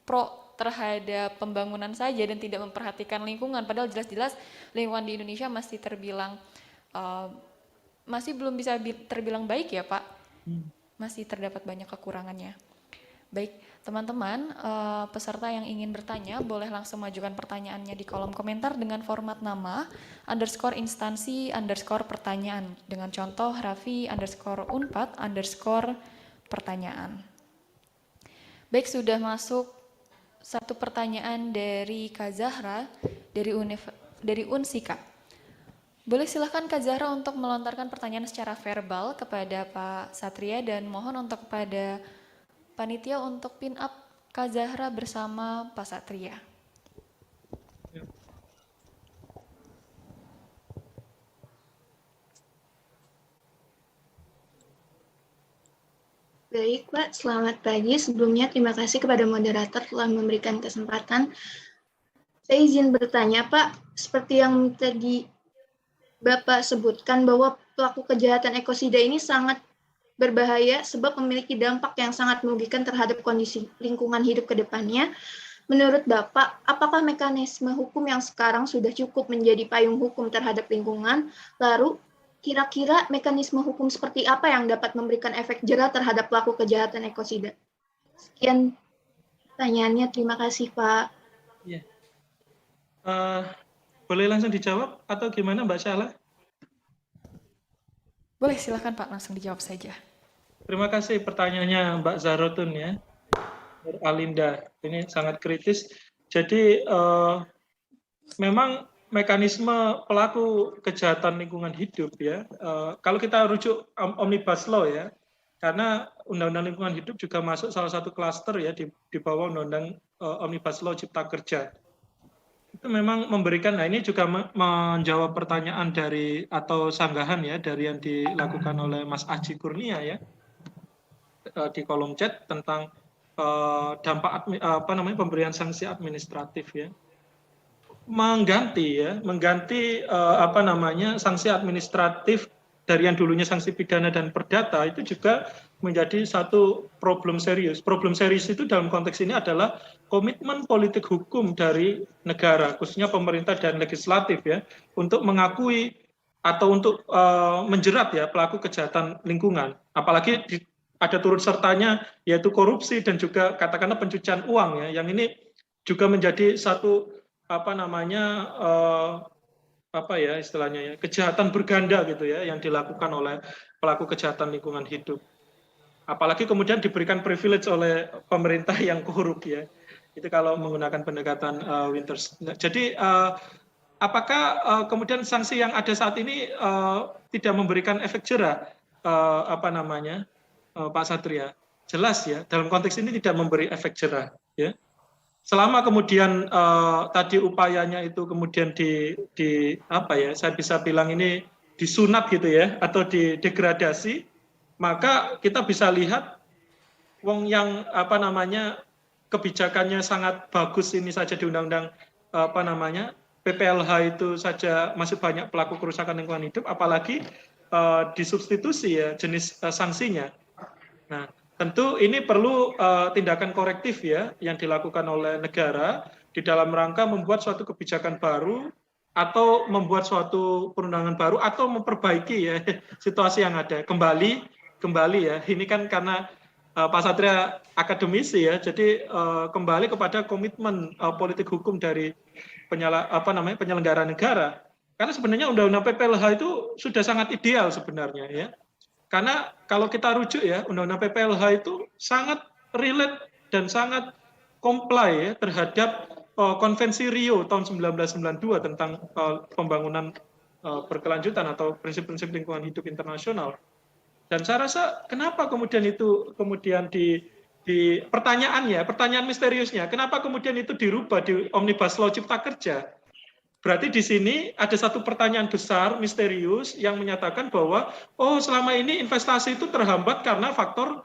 pro terhadap pembangunan saja dan tidak memperhatikan lingkungan, padahal jelas-jelas lingkungan di Indonesia masih terbilang masih belum bisa terbilang baik ya Pak, masih terdapat banyak kekurangannya. Baik, teman-teman, peserta yang ingin bertanya boleh langsung majukan pertanyaannya di kolom komentar dengan format nama, _instansi, _pertanyaan. Dengan contoh Raffi _Unpad _pertanyaan. Baik, sudah masuk satu pertanyaan dari Kak Zahra dari Unsika. Boleh silakan Kak Zahra untuk melontarkan pertanyaan secara verbal kepada Pak Satria, dan mohon untuk kepada panitia untuk pin up Kak Zahra bersama Pak Satria. Baik Pak, selamat pagi. Sebelumnya terima kasih kepada moderator telah memberikan kesempatan. Saya izin bertanya Pak, seperti yang tadi Bapak sebutkan bahwa pelaku kejahatan ekosida ini sangat berbahaya sebab memiliki dampak yang sangat merugikan terhadap kondisi lingkungan hidup ke depannya. Menurut Bapak, apakah mekanisme hukum yang sekarang sudah cukup menjadi payung hukum terhadap lingkungan? Lalu, kira-kira mekanisme hukum seperti apa yang dapat memberikan efek jera terhadap pelaku kejahatan ekosida? Sekian pertanyaannya, terima kasih Pak. Ya. Boleh langsung dijawab atau gimana Mbak Syahla? Boleh, silakan Pak, langsung dijawab saja. Terima kasih pertanyaannya Mbak Zarotun ya, Alinda. Ini sangat kritis. Jadi memang mekanisme pelaku kejahatan lingkungan hidup ya, kalau kita rujuk Omnibus Law ya, karena Undang-Undang Lingkungan Hidup juga masuk salah satu klaster ya di bawah Undang-Undang Omnibus Law Cipta Kerja. Itu memang memberikan, nah ini juga menjawab pertanyaan dari atau sanggahan ya dari yang dilakukan oleh Mas Aji Kurnia ya di kolom chat tentang dampak pemberian sanksi administratif ya, mengganti sanksi administratif dari yang dulunya sanksi pidana dan perdata, itu juga menjadi satu problem serius. Problem serius itu dalam konteks ini adalah komitmen politik hukum dari negara, khususnya pemerintah dan legislatif ya, untuk mengakui atau untuk menjerat ya pelaku kejahatan lingkungan. Apalagi ada turut sertanya yaitu korupsi dan juga katakanlah pencucian uang ya, yang ini juga menjadi satu apa ya istilahnya ya, kejahatan berganda gitu ya yang dilakukan oleh pelaku kejahatan lingkungan hidup. Apalagi kemudian diberikan privilege oleh pemerintah yang korup ya. Itu kalau menggunakan pendekatan Winters. Nah, jadi apakah kemudian sanksi yang ada saat ini tidak memberikan efek jera apa namanya Pak Satria? Jelas ya, dalam konteks ini tidak memberi efek jera ya. Selama kemudian tadi upayanya itu kemudian di apa ya, saya bisa bilang ini disunat gitu ya atau didegradasi, maka kita bisa lihat wong yang apa namanya kebijakannya sangat bagus ini saja di undang-undang apa namanya PPLH itu saja masih banyak pelaku kerusakan lingkungan hidup, apalagi disubstitusi ya jenis sanksinya. Nah, tentu ini perlu tindakan korektif ya yang dilakukan oleh negara di dalam rangka membuat suatu kebijakan baru atau membuat suatu perundangan baru atau memperbaiki ya situasi yang ada. Kembali ya, ini kan karena Pak Satria akademisi ya, jadi kembali kepada komitmen politik hukum dari penyelenggara negara. Karena sebenarnya undang-undang PPLH itu sudah sangat ideal sebenarnya ya. Karena kalau kita rujuk ya, undang-undang PPLH itu sangat relate dan sangat comply ya terhadap konvensi Rio tahun 1992 tentang pembangunan berkelanjutan atau prinsip-prinsip lingkungan hidup internasional. Dan saya rasa kenapa kemudian itu kemudian di pertanyaan misteriusnya, kenapa kemudian itu dirubah di Omnibus Law Cipta Kerja? Berarti di sini ada satu pertanyaan besar, misterius, yang menyatakan bahwa, oh selama ini investasi itu terhambat karena faktor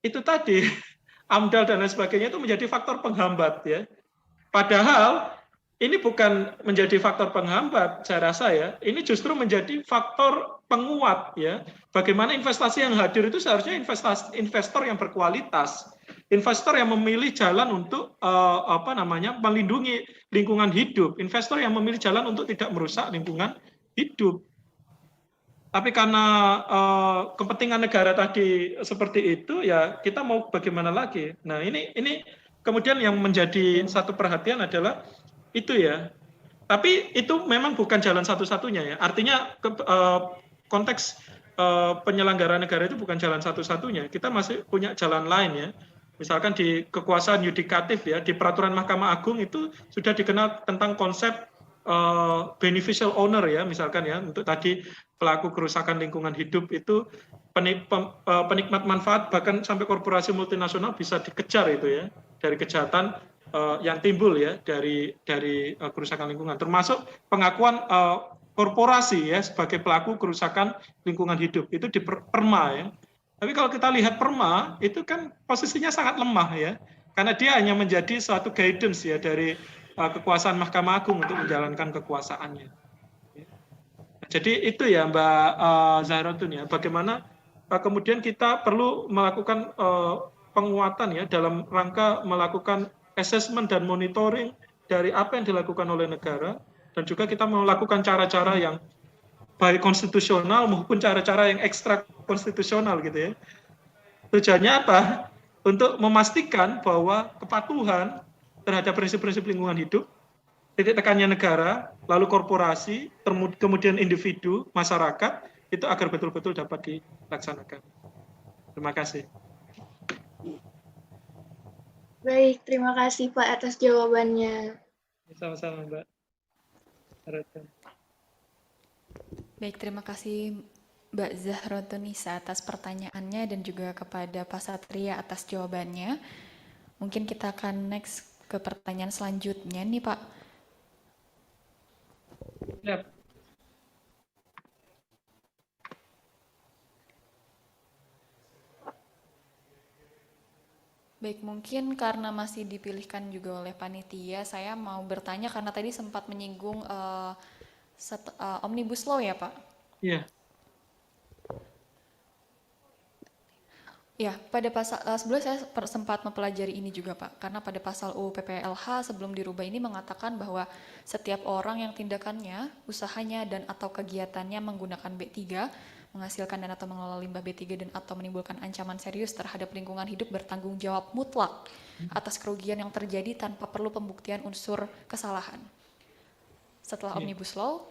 itu tadi, AMDAL dan lain sebagainya itu menjadi faktor penghambat. Ya. Padahal ini bukan menjadi faktor penghambat, saya rasa ya, ini justru menjadi faktor penguat. Ya. Bagaimana investasi yang hadir itu seharusnya investor yang berkualitas. Investor yang memilih jalan untuk melindungi lingkungan hidup, investor yang memilih jalan untuk tidak merusak lingkungan hidup. Tapi karena kepentingan negara tadi seperti itu, ya kita mau bagaimana lagi? Nah ini kemudian yang menjadi satu perhatian adalah itu ya. Tapi itu memang bukan jalan satu-satunya ya. Artinya konteks penyelenggara negara itu bukan jalan satu-satunya. Kita masih punya jalan lain ya. Misalkan di kekuasaan yudikatif ya, di peraturan Mahkamah Agung itu sudah dikenal tentang konsep beneficial owner ya, misalkan ya, untuk tadi pelaku kerusakan lingkungan hidup itu penikmat manfaat bahkan sampai korporasi multinasional bisa dikejar itu ya dari kejahatan yang timbul ya dari kerusakan lingkungan, termasuk pengakuan korporasi ya sebagai pelaku kerusakan lingkungan hidup itu di Perma ya. Tapi kalau kita lihat Perma, itu kan posisinya sangat lemah ya, karena dia hanya menjadi suatu guidance ya dari kekuasaan Mahkamah Agung untuk menjalankan kekuasaannya. Jadi itu ya Mbak Zahratun ya, bagaimana kemudian kita perlu melakukan penguatan ya dalam rangka melakukan assessment dan monitoring dari apa yang dilakukan oleh negara, dan juga kita melakukan cara-cara yang baik konstitusional maupun cara-cara yang ekstra konstitusional gitu ya. Tujuannya apa? Untuk memastikan bahwa kepatuhan terhadap prinsip-prinsip lingkungan hidup, titik tekannya negara, lalu korporasi, kemudian individu, masyarakat, itu agar betul-betul dapat dilaksanakan. Terima kasih. Baik, terima kasih Pak atas jawabannya. Sama-sama Mbak. Baik, terima kasih Mbak Zahrotunisa atas pertanyaannya dan juga kepada Pak Satria atas jawabannya. Mungkin kita akan next ke pertanyaan selanjutnya nih Pak. Ya. Baik, mungkin karena masih dipilihkan juga oleh panitia, saya mau bertanya karena tadi sempat menyinggung Omnibus Law ya Pak? Iya. Ya, pada pasal sebelumnya saya sempat mempelajari ini juga Pak, karena pada pasal UU PPLH sebelum dirubah ini mengatakan bahwa setiap orang yang tindakannya, usahanya dan atau kegiatannya menggunakan B3, menghasilkan dan atau mengelola limbah B3 dan atau menimbulkan ancaman serius terhadap lingkungan hidup bertanggung jawab mutlak atas kerugian yang terjadi tanpa perlu pembuktian unsur kesalahan. Setelah Omnibus Law,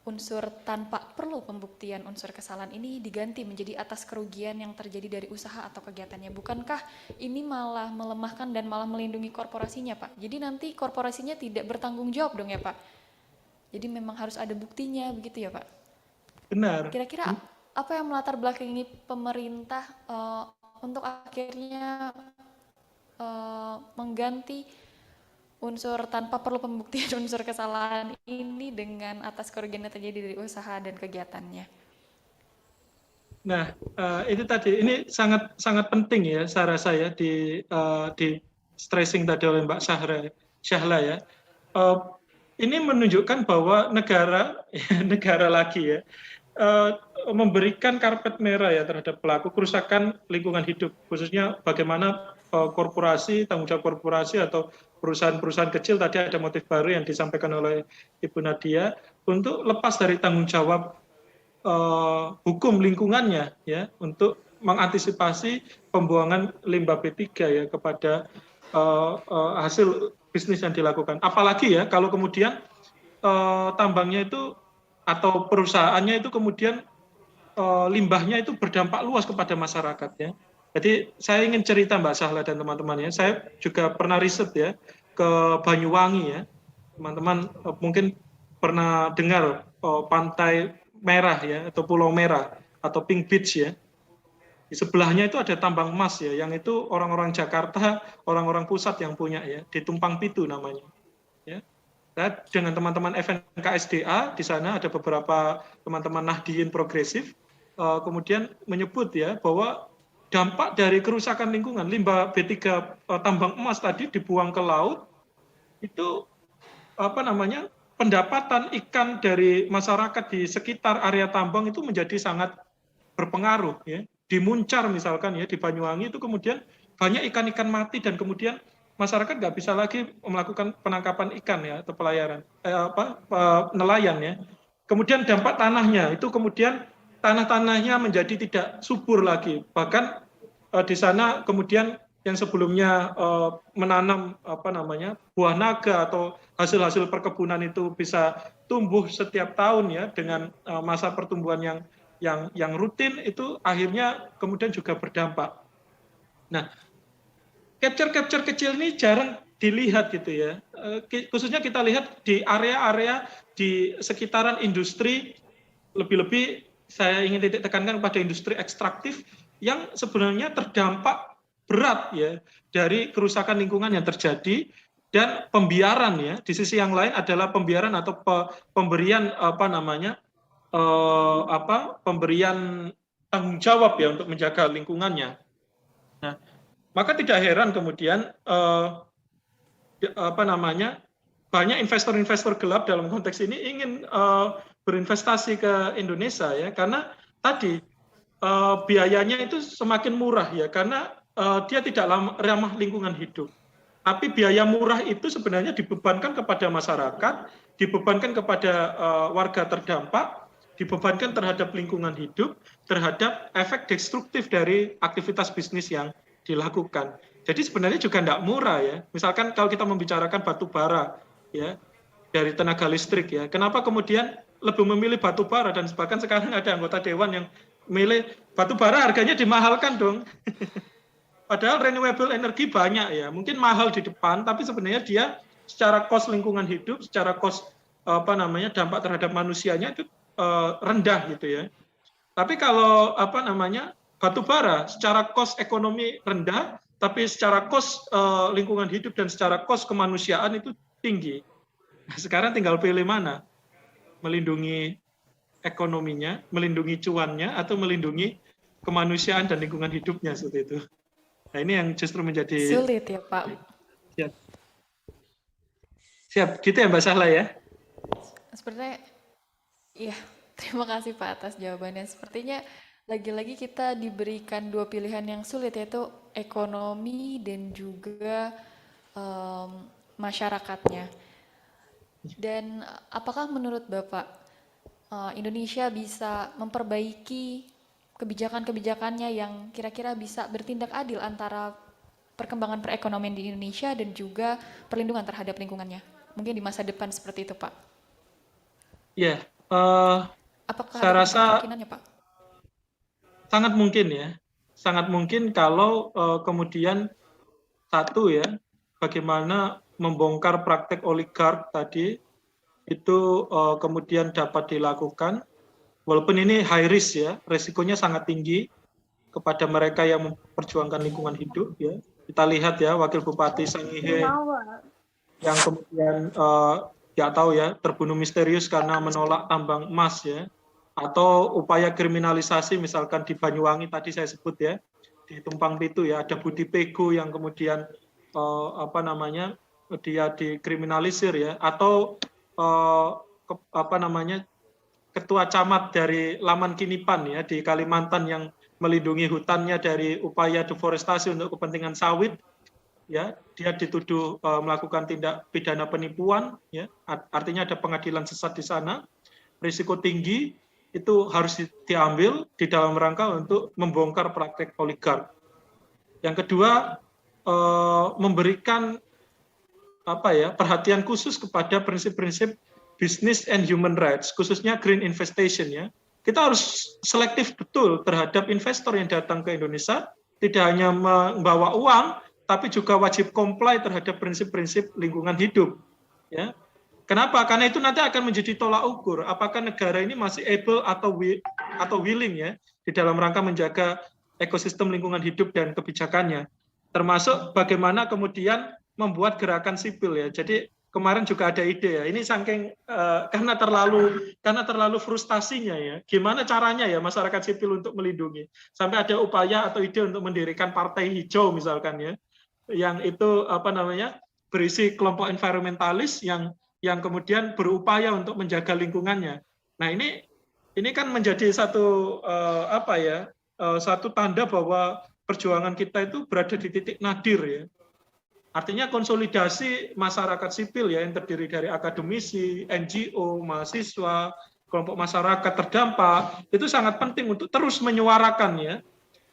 unsur tanpa perlu pembuktian unsur kesalahan ini diganti menjadi atas kerugian yang terjadi dari usaha atau kegiatannya. Bukankah ini malah melemahkan dan malah melindungi korporasinya, Pak? Jadi nanti korporasinya tidak bertanggung jawab dong ya, Pak? Jadi memang harus ada buktinya, begitu ya, Pak? Benar. Kira-kira apa yang melatar belakangi pemerintah untuk akhirnya mengganti unsur tanpa perlu pembuktian unsur kesalahan ini dengan atas kerugian yang terjadi dari usaha dan kegiatannya? Nah, itu tadi, ini sangat sangat penting ya, saya rasa ya, di stressing tadi oleh Mbak Syahla ya. Ini menunjukkan bahwa negara lagi ya, memberikan karpet merah ya terhadap pelaku kerusakan lingkungan hidup, khususnya bagaimana korporasi, tanggung jawab korporasi atau perusahaan-perusahaan kecil, tadi ada motif baru yang disampaikan oleh Ibu Nadia, untuk lepas dari tanggung jawab hukum lingkungannya ya, untuk mengantisipasi pembuangan limbah B3 ya kepada hasil bisnis yang dilakukan. Apalagi ya kalau kemudian tambangnya itu atau perusahaannya itu kemudian limbahnya itu berdampak luas kepada masyarakat ya. Jadi saya ingin cerita Mbak Syahla dan teman-teman ya, saya juga pernah riset ya ke Banyuwangi ya, teman-teman mungkin pernah dengar Pantai Merah ya, atau Pulau Merah atau Pink Beach ya. Di sebelahnya itu ada tambang emas ya, yang itu orang-orang Jakarta, orang-orang pusat yang punya ya, di Tumpang Pitu namanya. Ya. Saya dengan teman-teman FNKSDA di sana ada beberapa teman-teman Nahdien progresif, kemudian menyebut ya bahwa dampak dari kerusakan lingkungan limbah B3 tambang emas tadi dibuang ke laut itu pendapatan ikan dari masyarakat di sekitar area tambang itu menjadi sangat berpengaruh ya. Di Muncar misalkan ya, di Banyuwangi itu kemudian banyak ikan-ikan mati dan kemudian masyarakat nggak bisa lagi melakukan penangkapan ikan ya atau nelayan ya. Kemudian dampak tanahnya itu kemudian tanah-tanahnya menjadi tidak subur lagi. Bahkan di sana kemudian yang sebelumnya menanam buah naga atau hasil-hasil perkebunan itu bisa tumbuh setiap tahun ya dengan masa pertumbuhan yang rutin, itu akhirnya kemudian juga berdampak. Nah, capture kecil ini jarang dilihat gitu ya. Khususnya kita lihat di area-area di sekitaran industri, lebih-lebih saya ingin titik tekankan pada industri ekstraktif yang sebenarnya terdampak berat ya dari kerusakan lingkungan yang terjadi dan pembiaran ya. Di sisi yang lain adalah pembiaran atau pemberian pemberian tanggung jawab ya untuk menjaga lingkungannya. Nah, maka tidak heran kemudian banyak investor-investor gelap dalam konteks ini ingin berinvestasi ke Indonesia ya, karena tadi biayanya itu semakin murah ya, karena dia tidak ramah lingkungan hidup. Tapi biaya murah itu sebenarnya dibebankan kepada masyarakat, dibebankan kepada warga terdampak, dibebankan terhadap lingkungan hidup, terhadap efek destruktif dari aktivitas bisnis yang dilakukan. Jadi sebenarnya juga tidak murah ya. Misalkan kalau kita membicarakan batu bara ya, dari tenaga listrik ya, kenapa kemudian lebih memilih batu bara, dan bahkan sekarang ada anggota dewan yang milih batu bara, harganya dimahalkan dong. Padahal renewable energy banyak ya, mungkin mahal di depan, tapi sebenarnya dia secara cost lingkungan hidup, secara cost dampak terhadap manusianya itu rendah gitu ya. Tapi kalau batu bara secara cost ekonomi rendah, tapi secara cost lingkungan hidup dan secara cost kemanusiaan itu tinggi. Nah, sekarang tinggal pilih mana, melindungi ekonominya, melindungi cuannya, atau melindungi kemanusiaan dan lingkungan hidupnya seperti itu. Nah, ini yang justru menjadi sulit ya Pak. Siap, gitu ya Mbak Syahla ya? Sepertinya, iya. Terima kasih Pak atas jawabannya. Sepertinya lagi-lagi kita diberikan dua pilihan yang sulit, yaitu ekonomi dan juga masyarakatnya. Dan apakah menurut Bapak Indonesia bisa memperbaiki kebijakan-kebijakannya yang kira-kira bisa bertindak adil antara perkembangan perekonomian di Indonesia dan juga perlindungan terhadap lingkungannya? Mungkin di masa depan seperti itu, Pak. Ya, eh, Apakah saya ada rasa kemungkinannya, Pak? sangat mungkin ya, sangat mungkin kalau kemudian satu ya, bagaimana membongkar praktek oligark tadi itu kemudian dapat dilakukan, walaupun ini high risk ya, resikonya sangat tinggi kepada mereka yang memperjuangkan lingkungan hidup ya. Kita lihat ya, Wakil Bupati Sangihe yang kemudian nggak tahu ya terbunuh misterius karena menolak tambang emas ya, atau upaya kriminalisasi misalkan di Banyuwangi tadi saya sebut ya, di Tumpang Pitu ya ada Budi Pego yang kemudian apa namanya dia dikriminalisir ya, atau apa namanya ketua camat dari Laman Kinipan ya di Kalimantan yang melindungi hutannya dari upaya deforestasi untuk kepentingan sawit ya, dia dituduh melakukan tindak pidana penipuan ya, artinya ada pengadilan sesat di sana, risiko tinggi itu harus diambil di dalam rangka untuk membongkar praktek oligark. Yang kedua, memberikan apa ya perhatian khusus kepada prinsip-prinsip business and human rights, khususnya green investation ya. Kita harus selektif betul terhadap investor yang datang ke Indonesia, tidak hanya membawa uang, tapi juga wajib comply terhadap prinsip-prinsip lingkungan hidup. Ya. Kenapa? Karena itu nanti akan menjadi tolak ukur apakah negara ini masih able atau willing ya di dalam rangka menjaga ekosistem lingkungan hidup dan kebijakannya. Termasuk bagaimana kemudian membuat gerakan sipil ya. Jadi kemarin juga ada ide ya. Ini saking karena terlalu frustasinya ya. Gimana caranya ya masyarakat sipil untuk melindungi? Sampai ada upaya atau ide untuk mendirikan partai hijau misalkan ya. Yang itu apa namanya? Berisi kelompok environmentalis yang kemudian berupaya untuk menjaga lingkungannya. Nah ini kan menjadi satu apa ya satu tanda bahwa perjuangan kita itu berada di titik nadir ya. Artinya konsolidasi masyarakat sipil ya yang terdiri dari akademisi, NGO, mahasiswa, kelompok masyarakat terdampak itu sangat penting untuk terus menyuarakan ya.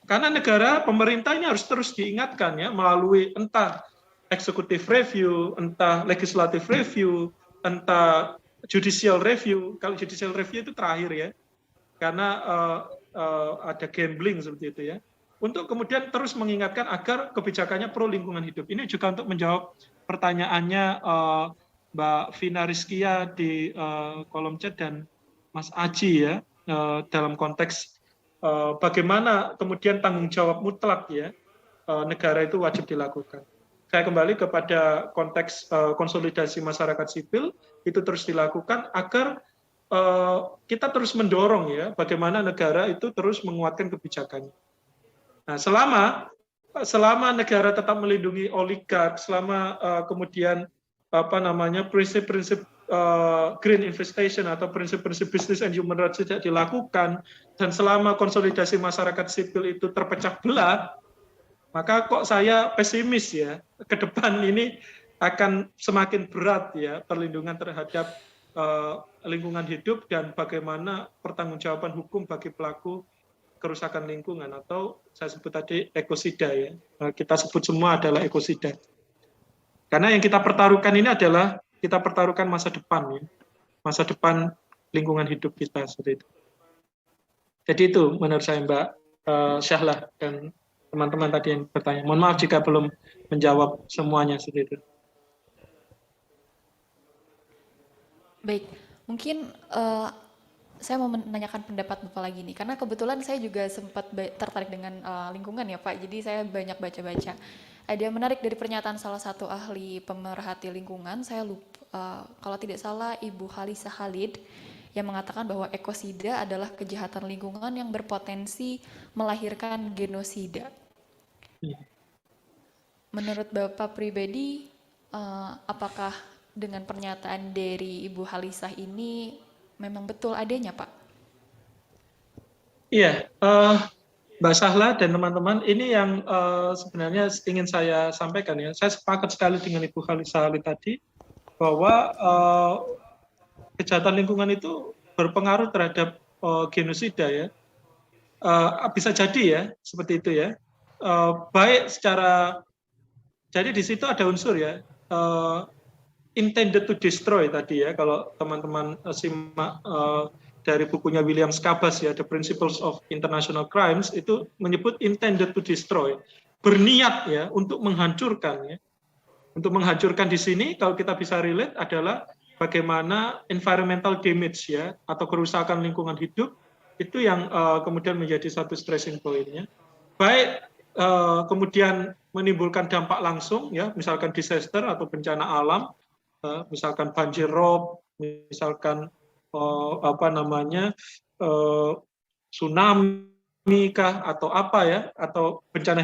Karena negara pemerintah ini harus terus diingatkan ya melalui entah executive review, entah legislative review, entah judicial review. Kalau judicial review itu terakhir ya, karena ada gambling seperti itu ya. Untuk kemudian terus mengingatkan agar kebijakannya pro lingkungan hidup. Ini juga untuk menjawab pertanyaannya Mbak Vina Rizkia di kolom chat dan Mas Aji ya, dalam konteks bagaimana kemudian tanggung jawab mutlak ya negara itu wajib dilakukan. Saya kembali kepada konteks konsolidasi masyarakat sipil itu terus dilakukan agar kita terus mendorong ya bagaimana negara itu terus menguatkan kebijakannya. Nah, selama negara tetap melindungi oligark, selama kemudian apa namanya prinsip-prinsip green investation atau prinsip-prinsip business and human rights tidak dilakukan, dan selama konsolidasi masyarakat sipil itu terpecah belah, maka kok saya pesimis ya, ke depan ini akan semakin berat ya perlindungan terhadap lingkungan hidup dan bagaimana pertanggungjawaban hukum bagi pelaku kerusakan lingkungan atau saya sebut tadi ekosida ya. Kita sebut semua adalah ekosida. Karena yang kita pertaruhkan ini adalah kita pertaruhkan masa depan ya. Masa depan lingkungan hidup kita seperti itu. Jadi itu menurut saya Mbak Syahlah dan teman-teman tadi yang bertanya. Mohon maaf jika belum menjawab semuanya seperti itu. Baik, mungkin saya mau menanyakan pendapat Bapak lagi nih, karena kebetulan saya juga sempat tertarik dengan lingkungan ya Pak, jadi saya banyak baca-baca. Ada yang menarik dari pernyataan salah satu ahli pemerhati lingkungan, saya lupa, kalau tidak salah Ibu Halisa Khalid, yang mengatakan bahwa ekosida adalah kejahatan lingkungan yang berpotensi melahirkan genosida. Menurut Bapak pribadi, apakah dengan pernyataan dari Ibu Halisah ini memang betul adanya, Pak? Iya, Mbak Sahla dan teman-teman, ini yang sebenarnya ingin saya sampaikan ya. Saya sepakat sekali dengan Ibu Halisah tadi bahwa kejahatan lingkungan itu berpengaruh terhadap genosida ya. Bisa jadi ya, seperti itu ya. Baik secara, jadi di situ ada unsur ya. intended to destroy tadi ya, kalau teman-teman simak dari bukunya William Schabas ya, The Principles of International Crimes, itu menyebut intended to destroy, berniat ya untuk menghancurkan ya. Untuk menghancurkan di sini kalau kita bisa relate adalah bagaimana environmental damage ya, atau kerusakan lingkungan hidup itu yang kemudian menjadi satu stressing point-nya. Baik kemudian menimbulkan dampak langsung ya, misalkan disaster atau bencana alam, misalkan banjir rob, misalkan tsunami kah atau apa ya, atau bencana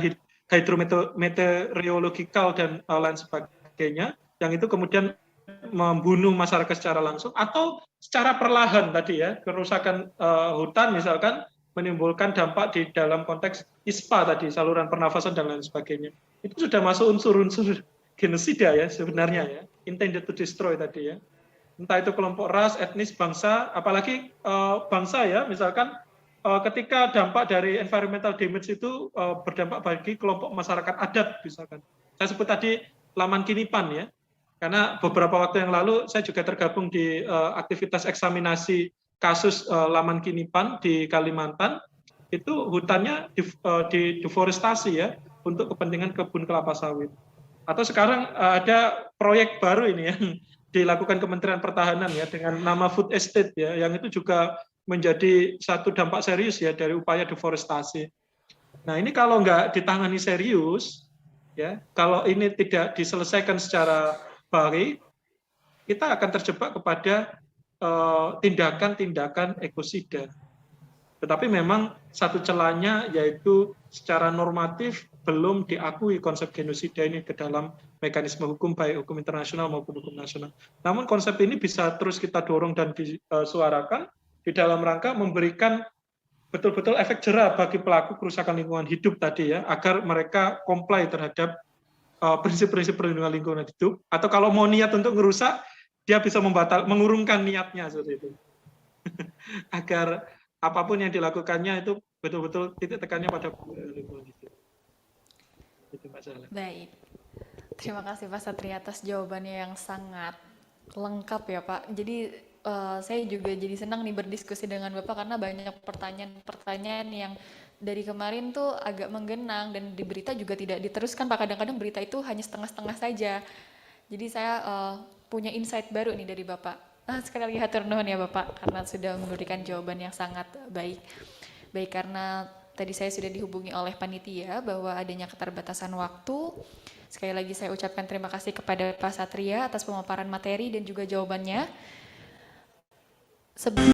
hidrometeorologikal dan lain sebagainya, yang itu kemudian membunuh masyarakat secara langsung atau secara perlahan tadi ya, kerusakan hutan misalkan menimbulkan dampak di dalam konteks ISPA tadi, saluran pernafasan dan lain sebagainya. Itu sudah masuk unsur-unsur genosida ya sebenarnya ya, intended to destroy tadi ya. Entah itu kelompok ras, etnis, bangsa, apalagi bangsa ya, misalkan ketika dampak dari environmental damage itu berdampak bagi kelompok masyarakat adat misalkan. Saya sebut tadi Laman Kinipan ya, karena beberapa waktu yang lalu saya juga tergabung di aktivitas eksaminasi kasus Laman Kinipan di Kalimantan, itu hutannya deforestasi ya untuk kepentingan kebun kelapa sawit. Atau sekarang ada proyek baru ini yang dilakukan Kementerian Pertahanan ya dengan nama food estate ya, yang itu juga menjadi satu dampak serius ya dari upaya deforestasi. Nah ini kalau nggak ditangani serius ya, kalau ini tidak diselesaikan secara baik, kita akan terjebak kepada tindakan-tindakan ekosida. Tetapi memang satu celahnya yaitu secara normatif belum diakui konsep genosida ini ke dalam mekanisme hukum, baik hukum internasional maupun hukum nasional. Namun konsep ini bisa terus kita dorong dan disuarakan di dalam rangka memberikan betul-betul efek jera bagi pelaku kerusakan lingkungan hidup tadi ya, agar mereka comply terhadap prinsip-prinsip perlindungan lingkungan hidup, atau kalau mau niat untuk merusak, dia bisa mengurungkan niatnya seperti itu. Agar apapun yang dilakukannya itu betul-betul titik tekannya pada lingkungan hidup. Itu Mbak Sala. Baik. Terima kasih Pak Satria atas jawabannya yang sangat lengkap ya Pak. Jadi saya juga jadi senang nih berdiskusi dengan Bapak karena banyak pertanyaan-pertanyaan yang dari kemarin tuh agak menggenang dan di berita juga tidak diteruskan Pak. Kadang-kadang berita itu hanya setengah-setengah saja. Jadi saya punya insight baru nih dari Bapak. Sekali lagi hatur nuhun ya Bapak karena sudah memberikan jawaban yang sangat baik. Baik, karena tadi saya sudah dihubungi oleh panitia bahwa adanya keterbatasan waktu. Sekali lagi saya ucapkan terima kasih kepada Pak Satria atas pemaparan materi dan juga jawabannya.